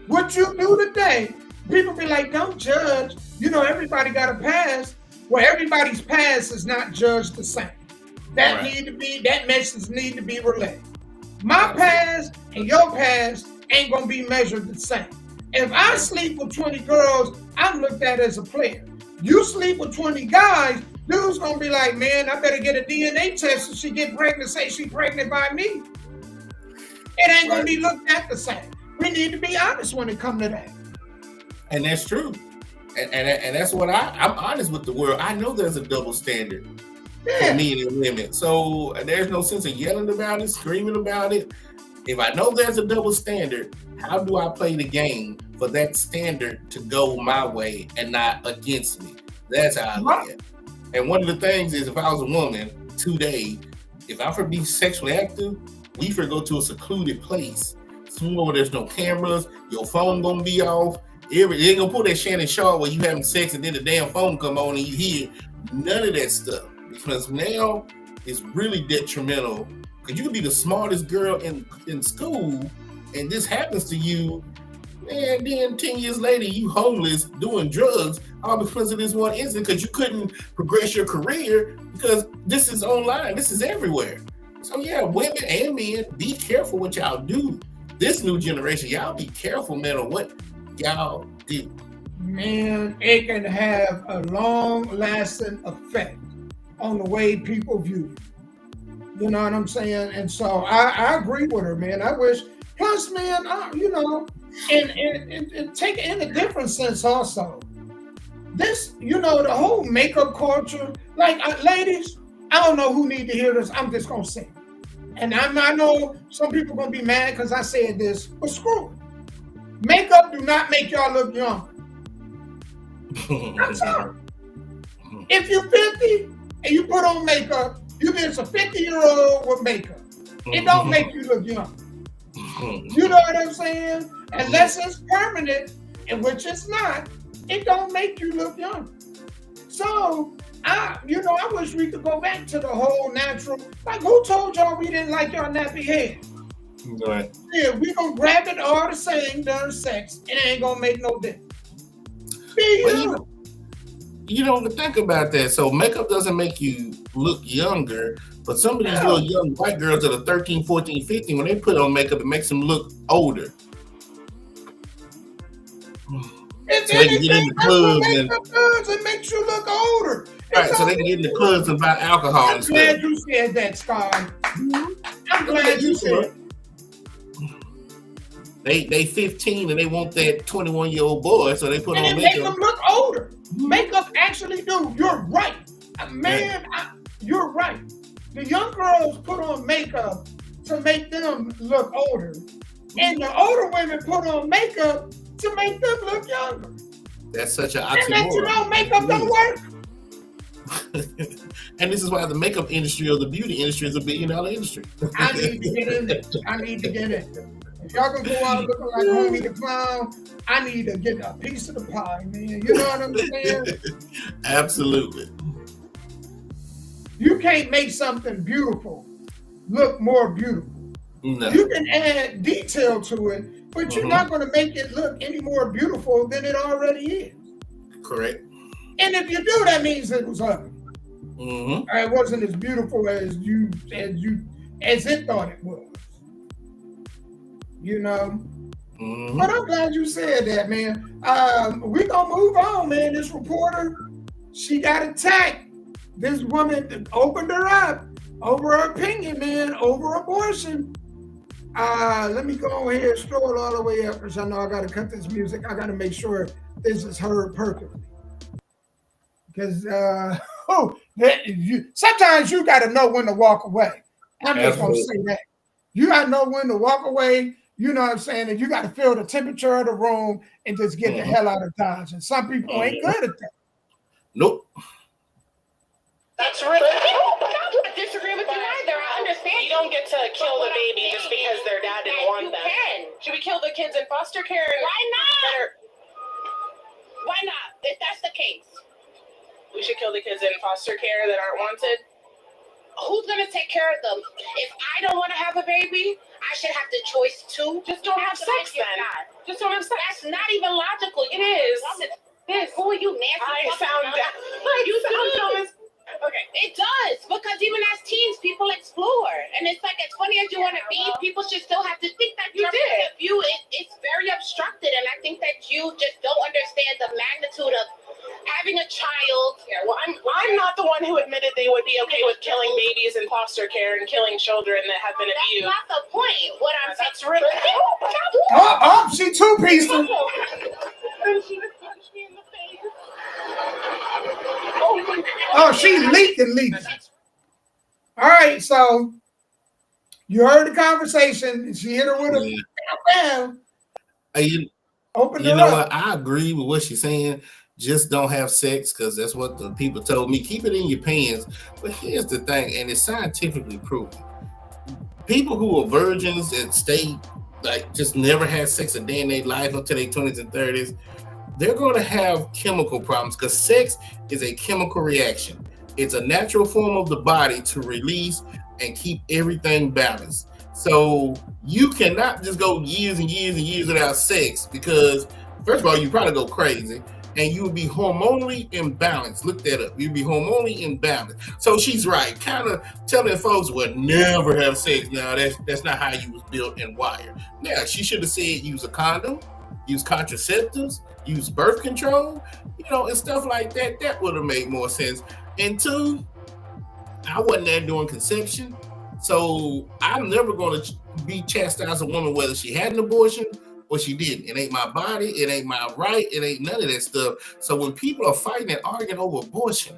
What you do today, people be like, don't judge. You know, everybody got a past. Well, everybody's past is not judged the same. That message need to be relayed. My past and your past ain't gonna be measured the same. If I sleep with 20 girls, I'm looked at as a player. You sleep with 20 guys, dude's gonna be like, man, I better get a DNA test if she get pregnant, say she pregnant by me. It ain't gonna be looked at the same. We need to be honest when it comes to that. And that's true. And that's what I'm honest with the world. I know there's a double standard for men and women. So there's no sense of yelling about it, screaming about it. If I know there's a double standard, how do I play the game for that standard to go my way and not against me? That's how I look at it. And one of the things is if I was a woman today, if I for be sexually active, we for go to a secluded place. Somewhere where there's no cameras, your phone gonna be off. They ain't gonna pull that Shannon Sharp where you having sex and then the damn phone come on and you hear none of that stuff. Because now it's really detrimental. Because you can be the smartest girl in school and this happens to you, and then 10 years later you homeless doing drugs all because of this one incident because you couldn't progress your career because this is online, this is everywhere. So yeah, women and men, be careful what y'all do. This new generation, y'all be careful, man, on what y'all do. Man, it can have a long-lasting effect on the way people view you. You know what I'm saying? And so I agree with her, man. I wish, plus, man, you know, And take it in a different sense also. This, the whole makeup culture, like ladies, I don't know who need to hear this. I'm just gonna say it. And I know some people gonna be mad because I said this, but screw it. Makeup do not make y'all look young. I'm sorry. If you're 50 and you put on makeup, you get a 50-year-old with makeup. It don't make you look young. You know what I'm saying? Unless it's permanent, and which it's not, it don't make you look young. So I wish we could go back to the whole natural. Like, who told y'all we didn't like y'all nappy hair? Right. Yeah, we gonna grab it all the same during sex. It ain't gonna make no difference. Well, think about that. So makeup doesn't make you look younger, but some of these little young white girls that are 13, 14, 15, when they put on makeup, it makes them look older. If so they can get in the clubs it makes you look older. Right, so they can get in the clubs and buy alcohol and stuff. I'm glad you said that, Scott. I'm glad you said it. They 15 and they want that 21-year-old boy, so they put on makeup. Make them look older. Makeup actually do. You're right. Man, you're right. The young girls put on makeup to make them look older. And the older women put on makeup to make them look younger. That's such an oxymoron. And let you know makeup don't work. And this is why the makeup industry or the beauty industry is a $1 billion industry. I need to get in there. If y'all can go out looking like Homie the Clown, I need to get a piece of the pie, man. You know what I'm saying? Absolutely. You can't make something beautiful look more beautiful. No. You can add detail to it, but you're not going to make it look any more beautiful than it already is. Correct. And if you do, that means it was ugly. Or it wasn't as beautiful as it thought it was. But I'm glad you said that, man. We're going to move on, man. This reporter, she got attacked. This woman opened her up over her opinion, man, over abortion. Let me go ahead and scroll all the way up because I know I got to cut this music. I got to make sure this is heard perfectly. Because sometimes you got to know when to walk away. I'm just going to say that. You got to know when to walk away. You know what I'm saying? And you got to feel the temperature of the room and just get the hell out of Dodge. And some people ain't good at that. Nope. That's right. I disagree with you either. I understand you don't get to kill the baby just because their dad didn't want them. Should we kill the kids in foster care? Why not? Why not? If that's the case, we should kill the kids in foster care that aren't wanted. Who's gonna take care of them? If I don't want to have a baby, I should have the choice to. Just don't have sex then. Just don't have sex. That's not even logical. It is. Who are you, nasty? I sound dumb. You sound dumb. Okay. It does, because even as teens, people explore, and it's like, as funny as you want to be, people should still have to think that your point of view it's very obstructed, and I think that you just don't understand the magnitude of having a child. Yeah, well, I'm not the one who admitted they would be okay with killing babies in foster care and killing children that have been abused. That's not the point. What I'm saying. That's really. She two-pieced her. And she just punched me in the face. Oh, she leaking. All right, so you heard the conversation. She hit her with a bam. Open her up. What? I agree with what she's saying. Just don't have sex, because that's what the people told me. Keep it in your pants. But here's the thing, and it's scientifically proven. People who are virgins and stay like just never had sex a day in their life until their 20s and 30s, they're going to have chemical problems, because sex is a chemical reaction. It's a natural form of the body to release and keep everything balanced. So you cannot just go years and years and years without sex, because first of all, you probably go crazy and you would be hormonally imbalanced. Look that up. You'd be hormonally imbalanced. So she's right. Kind of telling folks would never have sex. Now that's not how you was built and wired. Now she should have said use a condom, use contraceptives, use birth control, and stuff like that. That would have made more sense. And two, I wasn't there during conception, so I'm never going to be chastised a woman whether she had an abortion or she didn't. It ain't my body. It ain't my right. It ain't none of that stuff. So when people are fighting and arguing over abortion,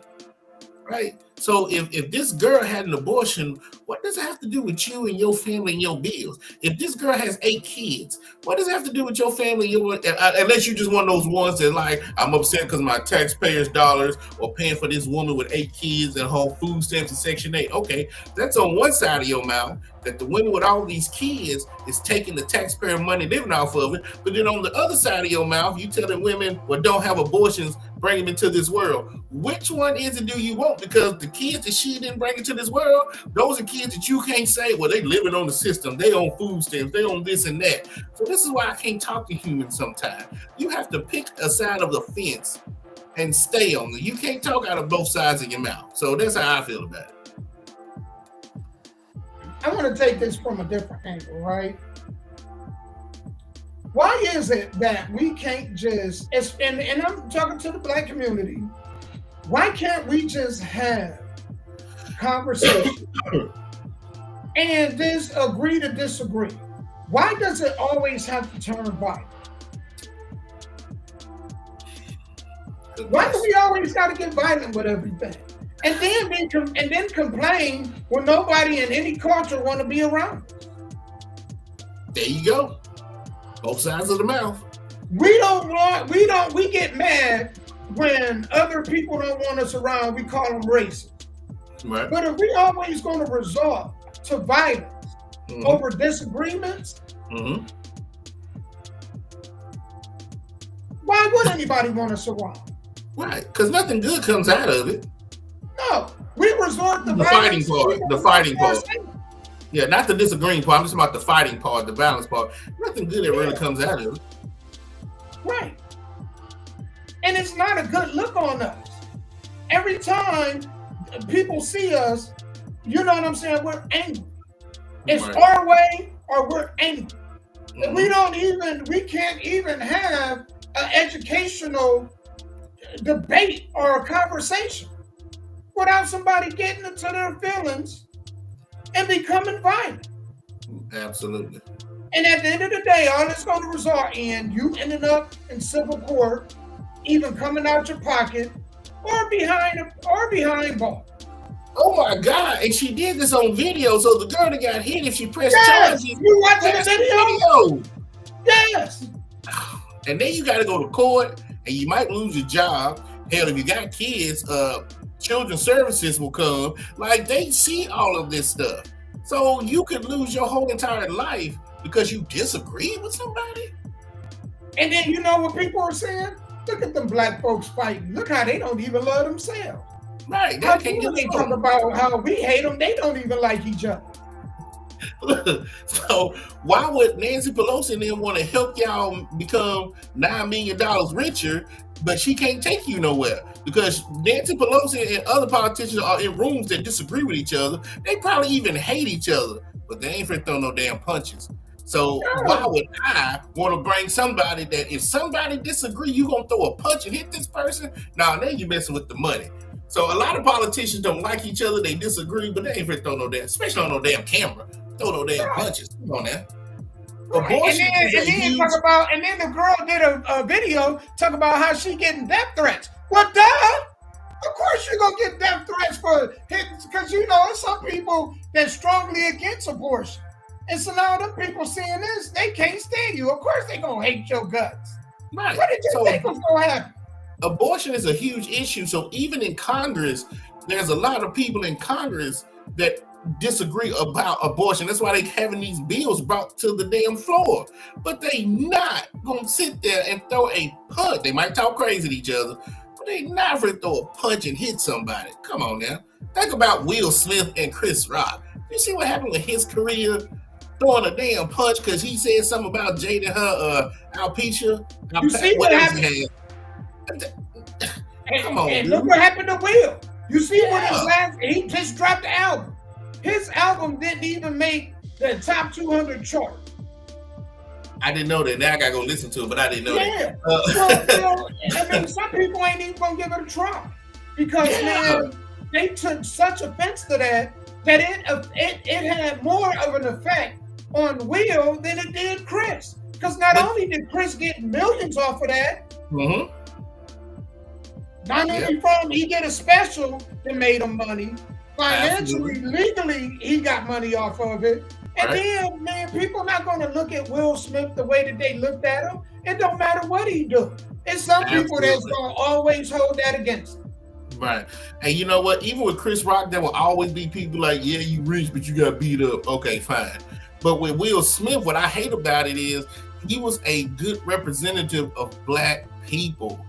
right? So if this girl had an abortion, what does it have to do with you and your family and your bills? If this girl has 8 kids, what does it have to do with your family? Unless you just one of those ones that like, I'm upset because my taxpayers' dollars are paying for this woman with 8 kids and her food stamps and Section 8. Okay, that's on one side of your mouth, that the women with all these kids is taking the taxpayer money living off of it. But then on the other side of your mouth, you telling women, well, don't have abortions, bring them into this world. Which one is it do you want? Because the kids that she didn't bring into this world, those are kids that you can't say, well, they living on the system, they on food stamps, they on this and that. So this is why I can't talk to humans sometimes. You have to pick a side of the fence and stay on it. You can't talk out of both sides of your mouth. So that's how I feel about it. I want to take this from a different angle, right? Why is it that we can't just, and I'm talking to the Black community, why can't we just have conversation and just agree to disagree? Why does it always have to turn violent? Why do we always got to get violent with everything? And then complain when nobody in any culture want to be around us? There you go. Both sides of the mouth. We get mad when other people don't want us around. We call them racist. Right. But if we always going to resort to violence over disagreements, why would anybody want us around? Right, because nothing good comes out of it. No, we resort to the violence. The fighting part. Yeah, not the disagreeing part. I'm just about the fighting part, the balance part. Nothing good that really comes out of it. Right. And it's not a good look on us. Every time people see us, you know what I'm saying, we're angry. It's our way or we're angry. We can't even have an educational debate or a conversation without somebody getting into their feelings and becoming violent. Absolutely. And at the end of the day, all it's going to result in you ending up in civil court, either coming out your pocket or behind bars. Oh my God! And she did this on video, so the girl that got hit, if she pressed charges, you watching the video? Yes. And then you got to go to court, and you might lose your job. Hell, if you got kids, children's services will come. Like, they see all of this stuff. So you could lose your whole entire life because you disagree with somebody. And then you know what people are saying? Look at them Black folks fighting. Look how they don't even love themselves. Right. How can they talk about how we hate them? They don't even like each other. So why would Nancy Pelosi and them want to help y'all become $9 million richer, but she can't take you nowhere? Because Nancy Pelosi and other politicians are in rooms that disagree with each other. They probably even hate each other, but they ain't finna throw no damn punches. So why would I want to bring somebody that if somebody disagree, you gonna throw a punch and hit this person? Now you messing with the money. So a lot of politicians don't like each other. They disagree, but they ain't finna throw no damn, especially on no damn camera. Throw no damn punches. Come on now. Right. And then the girl did a video talk about how she getting death threats. What the hell? Of course you're gonna get death threats for hitting, because you know there's some people that's strongly against abortion. And so now them people seeing this, they can't stand you. Of course they gonna hate your guts. Right. What did you think was gonna happen? Abortion is a huge issue. So even in Congress, there's a lot of people in Congress that disagree about abortion. That's why they having these bills brought to the damn floor. But they not gonna sit there and throw a punch. They might talk crazy to each other, but they not gonna throw a punch and hit somebody. Come on now. Think about Will Smith and Chris Rock. You see what happened with his career? Throwing a damn punch because he said something about Jada and her alopecia. You see what happened? Come on, and look what happened to Will. You see what he just dropped the album. His album didn't even make the top 200 chart. I didn't know that. Now I gotta go listen to it, but I didn't know that. Well, I mean, some people ain't even gonna give it a try because man, they took such offense to that it had more of an effect on Will than it did Chris. Because not only did Chris get millions off of that, Mm-hmm. not only from he did a special that made him money, financially, legally, he got money off of it. And then, man, people not going to look at Will Smith the way that they looked at him. It don't matter what he do. It's some people that's going to always hold that against him. Right. And you know what? Even with Chris Rock, there will always be people like, yeah, you rich, but you got beat up. Okay, fine. But with Will Smith, what I hate about it is he was a good representative of black people.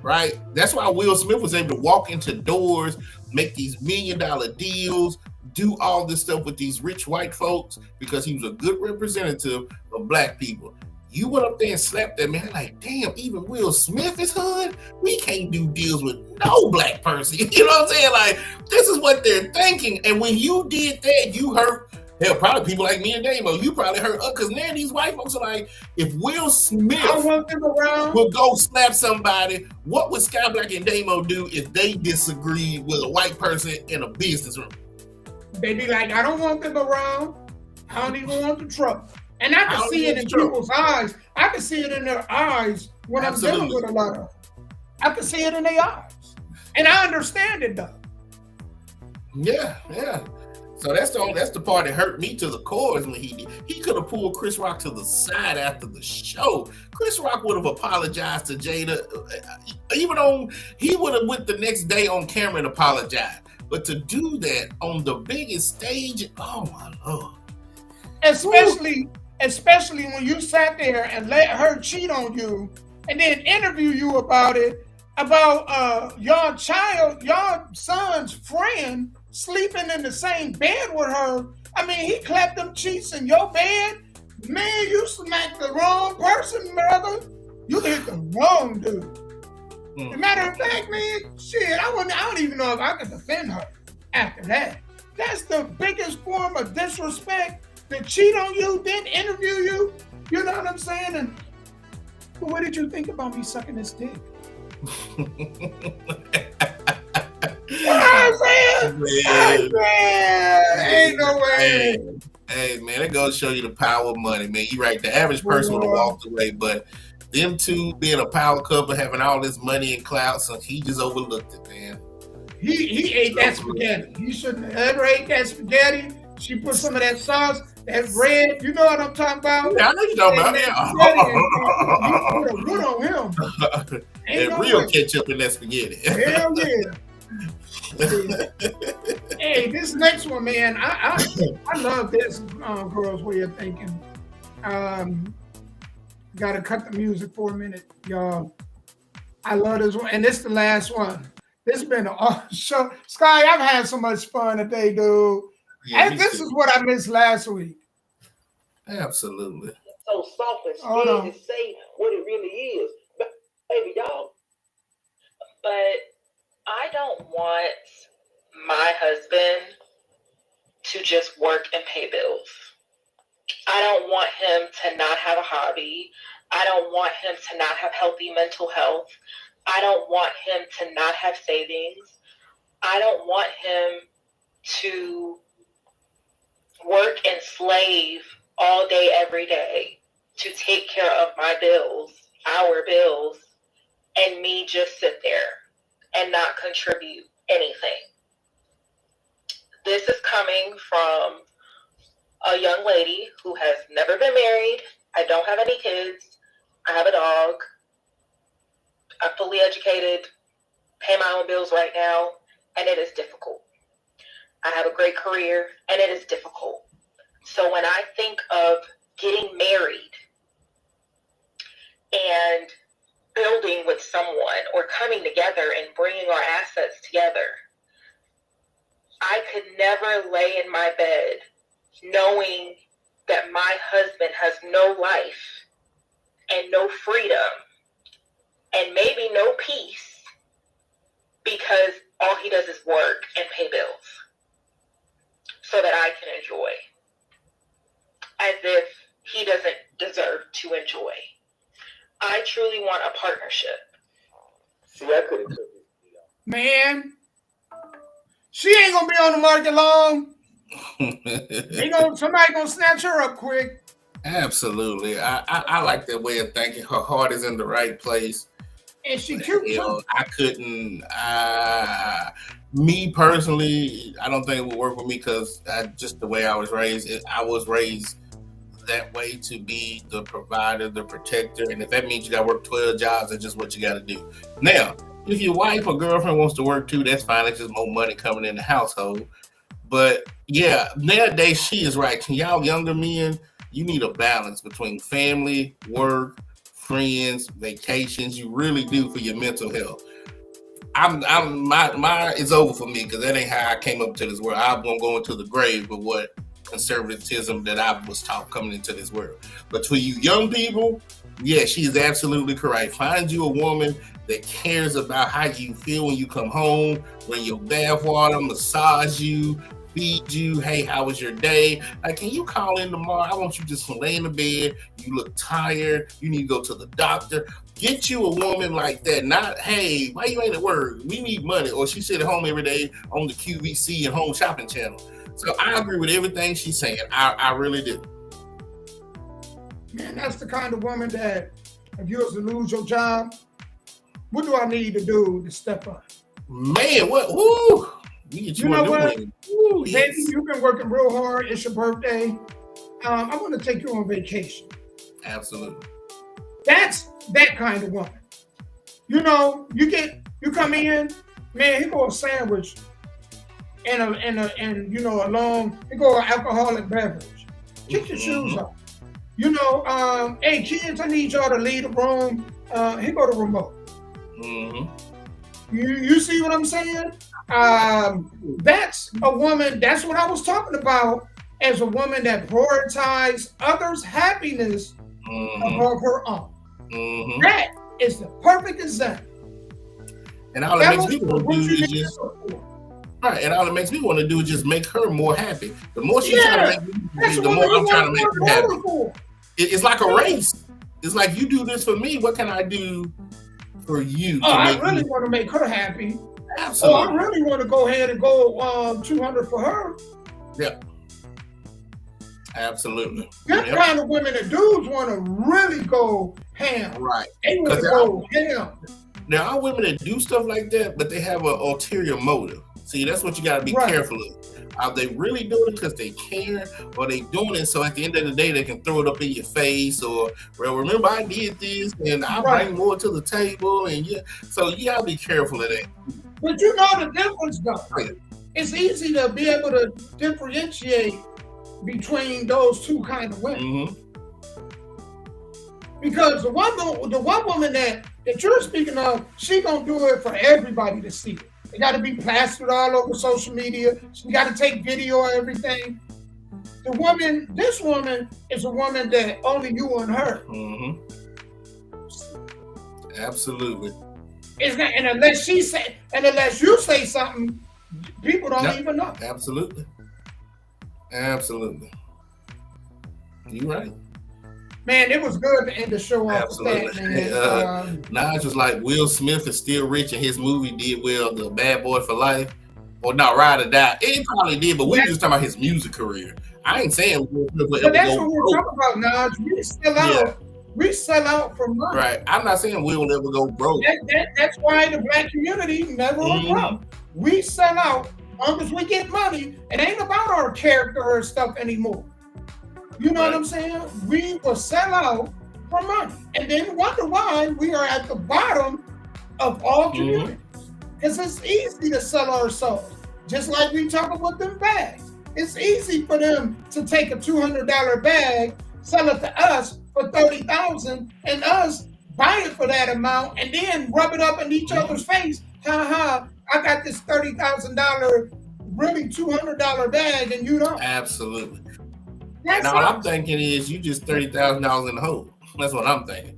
Right? That's why Will Smith was able to walk into doors, make these $1 million deals, do all this stuff with these rich white folks, because he was a good representative of black people. You went up there and slapped that man like, damn, even Will Smith is hood? We can't do deals with no black person. You know what I'm saying? Like, this is what they're thinking. And when you did that, you hurt, hell, probably people like me and Damo, you probably hurt us, because now these white folks are like, if Will Smith will go slap somebody, what would Sky Black and Damo do if they disagreed with a white person in a business room? They be like, I don't want them around. I don't even want the trouble. And I can see it in people's eyes. I can see it in their eyes when I'm dealing with a lot of them. I can see it in their eyes. And I understand it though. Yeah. So that's the part that hurt me to the core is when he could have pulled Chris Rock to the side after the show. Chris Rock would have apologized to Jada, even though he would have went the next day on camera and apologized. But to do that on the biggest stage, oh my Lord. Especially when you sat there and let her cheat on you and then interview you about it, about your son's friend sleeping in the same bed with her. I mean, he clapped them cheeks in your bed. Man, you smacked the wrong person, brother. You hit the wrong dude. As a matter of fact, man, shit, I don't even know if I could defend her after that. That's the biggest form of disrespect, to cheat on you, then interview you. You know what I'm saying? And but what did you think about me sucking his dick? You know what I'm saying? Ain't no way. Hey, man, it goes to show you the power of money, man. You're right. The average person would have walked away, but them two being a power couple, having all this money and clout, so he just overlooked it, man. He ate that spaghetti. He shouldn't have ever ate that spaghetti. She put some of that sauce, that bread. You know what I'm talking about? Yeah, I know you're talking about it. You put a wood on him. Ain't no real ketchup in that spaghetti. Hell yeah. Hey, this next one, man, I love this girl's way of thinking. Gotta cut the music for a minute, y'all. I love this one, and this is the last one. This has been an awesome show. Sky, I've had so much fun today, dude. Yeah, this is what I missed last week. Absolutely. So soft and scared to say what it really is. But, baby, y'all. But I don't want my husband to just work and pay bills. I don't want him to not have a hobby. I don't want him to not have healthy mental health. I don't want him to not have savings. I don't want him to work and slave all day, every day to take care of my bills, our bills, and me just sit there and not contribute anything. This is coming from a young lady who has never been married. I don't have any kids. I have a dog. I'm fully educated, pay my own bills right now, and it is difficult. I have a great career, and it is difficult. So when I think of getting married and building with someone or coming together and bringing our assets together, I could never lay in my bed knowing that my husband has no life and no freedom and maybe no peace because all he does is work and pay bills so that I can enjoy, as if he doesn't deserve to enjoy. I truly want a partnership. See, I couldn't cook it. Man, she ain't gonna be on the market long. Somebody gonna snatch her up quick. Absolutely. I like that way of thinking. Her heart is in the right place. And she cute You know, too. I couldn't. Me personally, I don't think it would work for me because just the way I was raised. I was raised that way to be the provider, the protector, and if that means you got to work 12 jobs, that's just what you got to do. Now, if your wife or girlfriend wants to work too, that's fine. It's just more money coming in the household. But yeah, nowadays she is right. To y'all younger men, you need a balance between family, work, friends, vacations. You really do for your mental health. My it's over for me because that ain't how I came up to this world. I won't go into the grave with what conservatism that I was taught coming into this world. But for you young people, yeah, she is absolutely correct. Find you a woman that cares about how you feel when you come home, bring your bath water, massage you, feed you. Hey, how was your day? Like, can you call in tomorrow? I want you just to lay in the bed. You look tired. You need to go to the doctor. Get you a woman like that. Not, hey, why you ain't at work? We need money. Or she sit at home every day on the QVC and Home Shopping Channel. So I agree with everything she's saying. I really do. Man, that's the kind of woman that if you was to lose your job, what do I need to do to step up? Man, what? Woo! You know what? Woo, Baby, yes. you've been working real hard. It's your birthday. I want to take you on vacation. Absolutely. That's that kind of woman. You know, you come in, man, here go a sandwich and you know, here go an alcoholic beverage. Kick your shoes off. You know, hey kids, I need y'all to leave the room. Here go the remote. You see what I'm saying? That's a woman, that's what I was talking about as a woman that prioritizes others' happiness above her own. That is the perfect example. And all it makes me want to do is just right. And all it makes me want to do is just make her more happy. The more she's trying to make me happy, the more I'm trying to make her happy. It's like a race. It's like, you do this for me. What can I do for you? I really want to make her happy. Absolutely. I really want to go ahead and go 200 for her. Yeah. Absolutely. That kind of women that dudes want to really go ham. Right. They want to go ham. There are women that do stuff like that, but they have an ulterior motive. See, that's what you got to be careful of. Are they really doing it because they care, or they doing it so at the end of the day they can throw it up in your face, or, well, remember I did this and I bring more to the table, and so you got to be careful of that. But you know the difference, though. It's easy to be able to differentiate between those two kind of women. Because the one woman that you're speaking of, she gonna do it for everybody to see it. It got to be plastered all over social media. She got to take video of everything. This woman is a woman that only you and her. Absolutely. It's not, and unless you say something, people don't even know. Absolutely. Absolutely. You right. Man, it was good to end the show off with that, man. Nas was like, Will Smith is still rich and his movie did well, The Bad Boy for Life. Or not, Ride or Die. It probably did, but we were just talking about his music career. I ain't saying Will Smith will but ever that's go what we're broke. talking about, Nas. We sell out for money. Right. I'm not saying Will will ever go broke. That's why the black community never will grow. We sell out as long as we get money. It ain't about our character or stuff anymore. You know what I'm saying? We will sell out for money and then wonder why we are at the bottom of all communities. Because it's easy to sell our souls. Just like we talk about them bags. It's easy for them to take a $200 bag, sell it to us for $30,000, and us buy it for that amount and then rub it up in each other's face. I got this $30,000, really $200 bag, and you don't. Absolutely. That's all I'm thinking is you just $30,000 in the hole. That's what I'm thinking.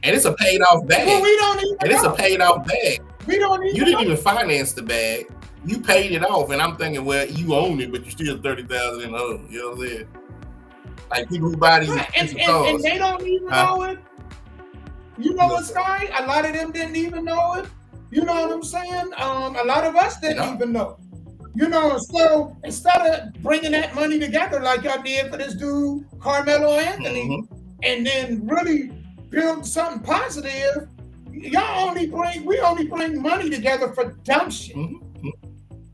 And it's a paid off bag. Well, we don't even It's a paid off bag. We don't even You didn't even finance the bag. You paid it off, and I'm thinking, well, you own it, but you still $30,000 in the hole. You know what I'm saying? Like people who buy these and they don't even know it. You know what's right? A lot of them didn't even know it. You know what I'm saying? A lot of us didn't even know. You know, so instead of bringing that money together like y'all did for this dude, Carmelo Anthony, and then really build something positive, we only bring money together for dumb shit.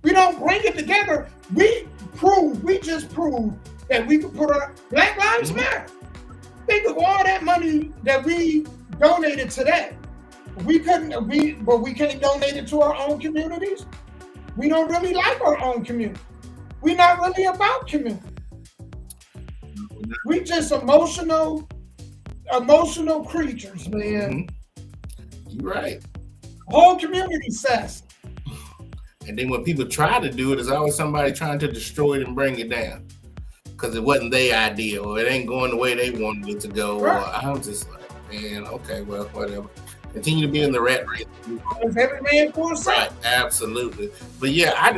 We don't bring it together. We just proved that we could put our Black Lives Matter. Think of all that money that we donated to that. But we can't donate it to our own communities. We don't really like our own community. We're not really about community. We just emotional creatures, man. You're right. Whole community says. And then when people try to do it, there's always somebody trying to destroy it and bring it down. Because it wasn't their idea, or it ain't going the way they wanted it to go. Right. Or I'm just like, man, okay, well, whatever. Continue to be in the rat race. Every man for himself. Right, absolutely. But yeah, I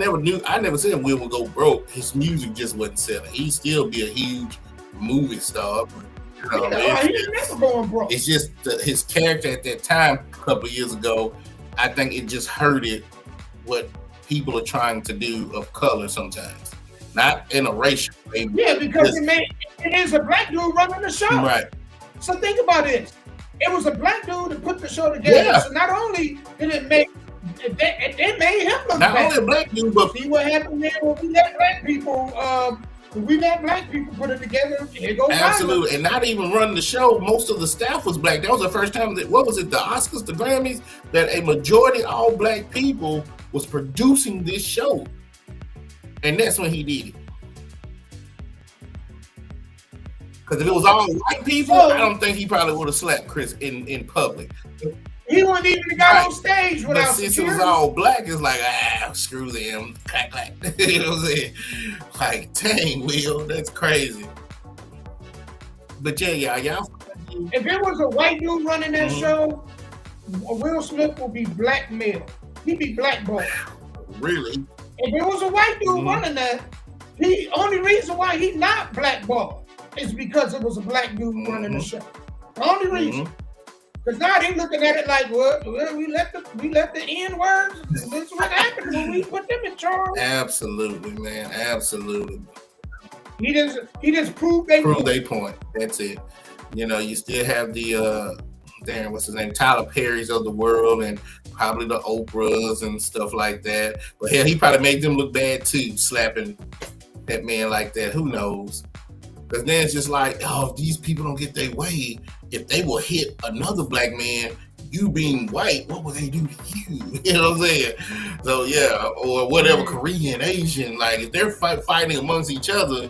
never said Will would go broke. His music just wasn't selling. He'd still be a huge movie star. But, he's never going broke. It's just his character at that time, a couple of years ago, I think it just hurted what people are trying to do of color sometimes. Not in a racial way. Yeah, because it is a black dude running the show. Right. So think about this. It was a black dude that put the show together. Yeah. So not only did it made him look not bad. Only a black dude, but see what happened there when we let black people put it together. Here goes absolutely, violence. And not even running the show. Most of the staff was black. That was the first time that the Oscars, the Grammys, that a majority all black people was producing this show, and that's when he did it. Because if it was all white people, I don't think he probably would have slapped Chris in public. He wouldn't even got on stage without. But since it was all black, it's like, screw them, clack clack. You know what I'm saying? Like, dang, Will, that's crazy. But yeah, y'all. If it was a white dude running that show, Will Smith would be blackmailed. He'd be blackballed. Really? If it was a white dude running that, the only reason why he's not blackballed is because it was a black dude running the show. The only reason. Because now they looking at it like, well, we let the N words. This is what happened when we put them in charge. Absolutely, man. Absolutely. He just proved their point. That's it. You know, you still have the what's his name, Tyler Perry's of the world, and probably the Oprahs and stuff like that. But hell, he probably made them look bad too, slapping that man like that. Who knows? Because then it's just like, if these people don't get their way, if they will hit another black man, you being white, what will they do to you? You know what I'm saying? So yeah, or whatever, Korean, Asian, like if they're fighting amongst each other,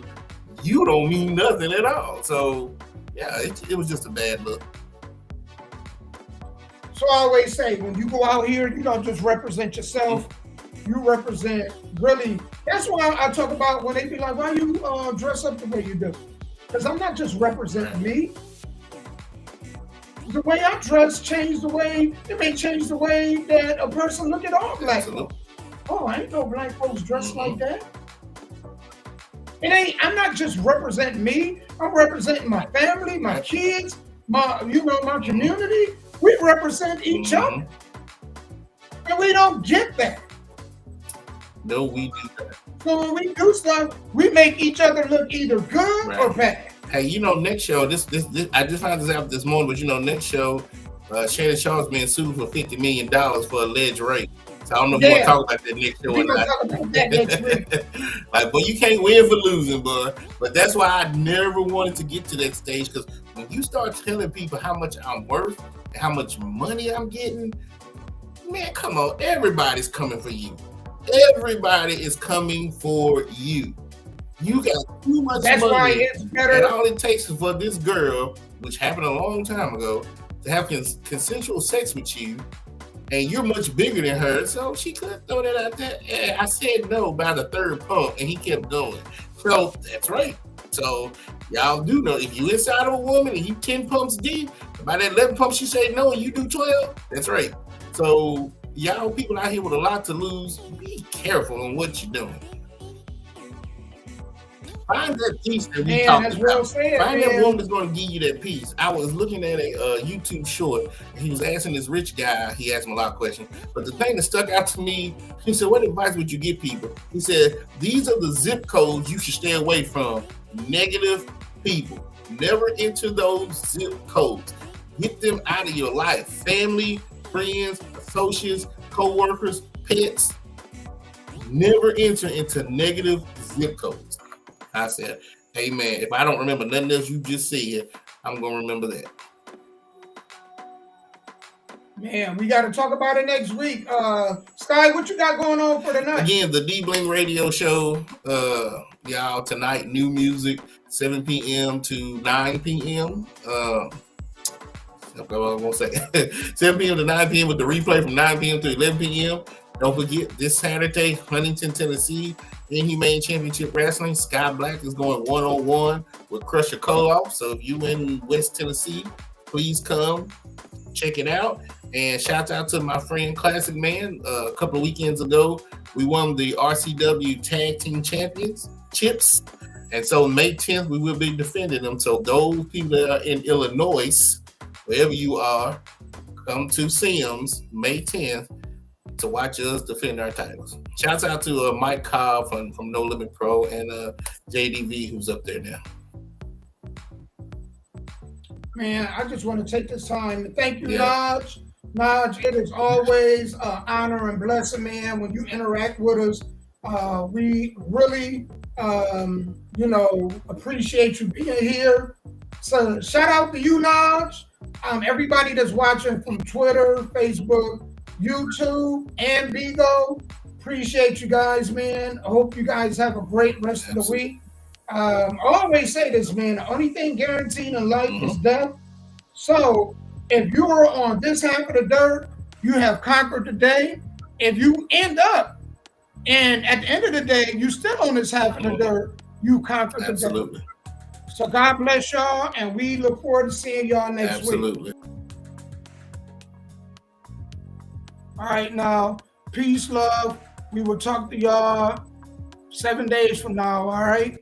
you don't mean nothing at all. So yeah, it was just a bad look. So I always say, when you go out here, you don't just represent yourself. You represent really. That's why I talk about when they be like, why you dress up the way you do? Because I'm not just representing me. The way I dress it may change the way that a person look at all black folks. Oh, I ain't know black folks dress like that. I'm not just representing me. I'm representing my family, my kids, my community. We represent each other. And we don't get that. No, we do that. So when we do stuff, we make each other look either good or bad. Hey, next show, this I just found this out this morning, but next show, Shannon Sharp's being sued for $50 million for alleged rape. So I don't know if you want to talk about that next show or not. Talk about that next week. Like, but you can't win for losing, bud. But that's why I never wanted to get to that stage, because when you start telling people how much I'm worth and how much money I'm getting, man, come on, everybody's coming for you. Everybody is coming for you. You got too much money. That's why it's better. And all it takes is for this girl, which happened a long time ago, to have consensual sex with you, and you're much bigger than her, so she could throw that out there. And I said no by the third pump, and he kept going. So that's right. So y'all do know, if you inside of a woman and you 10 pumps deep, by that 11 pumps she say no and you do 12, that's right. So y'all people out here with a lot to lose, be careful on what you're doing. Find that peace that we Man, talked that's well about. said, Find that man. woman that's going to give you that peace. I was looking at a YouTube short, and he was asking this rich guy. He asked him a lot of questions, but the thing that stuck out to me, he said, "What advice would you give people?" He said, "These are the zip codes you should stay away from. Negative people. Never enter those zip codes. Get them out of your life. Family, friends, associates, co-workers, pets. Never enter into negative zip codes." I said, "Hey man, if I don't remember nothing else you just said, I'm gonna remember that." Man, we got to talk about it next week. Sky, what you got going on for tonight? Again, the D Bling Radio Show, y'all, tonight, new music, 7 p.m. to 9 p.m. I'm gonna say 7 p.m. to 9 p.m. with the replay from 9 p.m. to 11 p.m. Don't forget, this Saturday, Huntington, Tennessee, Inhumane Championship Wrestling. Sky Black is going one-on-one with Crusher Koloff. So if you in West Tennessee, please come check it out. And shout out to my friend Classic Man. A couple of weekends ago, we won the RCW Tag Team Championships. And so May 10th, we will be defending them. So those people that are in Illinois, wherever you are, come to Sims May 10th to watch us defend our titles. Shouts out to Mike Cobb from No Limit Pro and JDV, who's up there now. Man, I just want to take this time to thank you, Naj. Naj, it is always an honor and blessing, man, when you interact with us. We really, appreciate you being here. So shout out to you, Naj. Everybody that's watching from Twitter, Facebook, YouTube, and Bigo. Appreciate you guys, man. I hope you guys have a great rest of the week. I always say this, man. The only thing guaranteed in life is death. So if you are on this half of the dirt, you have conquered the day. If you end up, and at the end of the day, you still on this half of the dirt, you conquered the day. Absolutely. So God bless y'all, and we look forward to seeing y'all next week. Absolutely. All right, now, peace, love. We will talk to y'all 7 days from now, all right?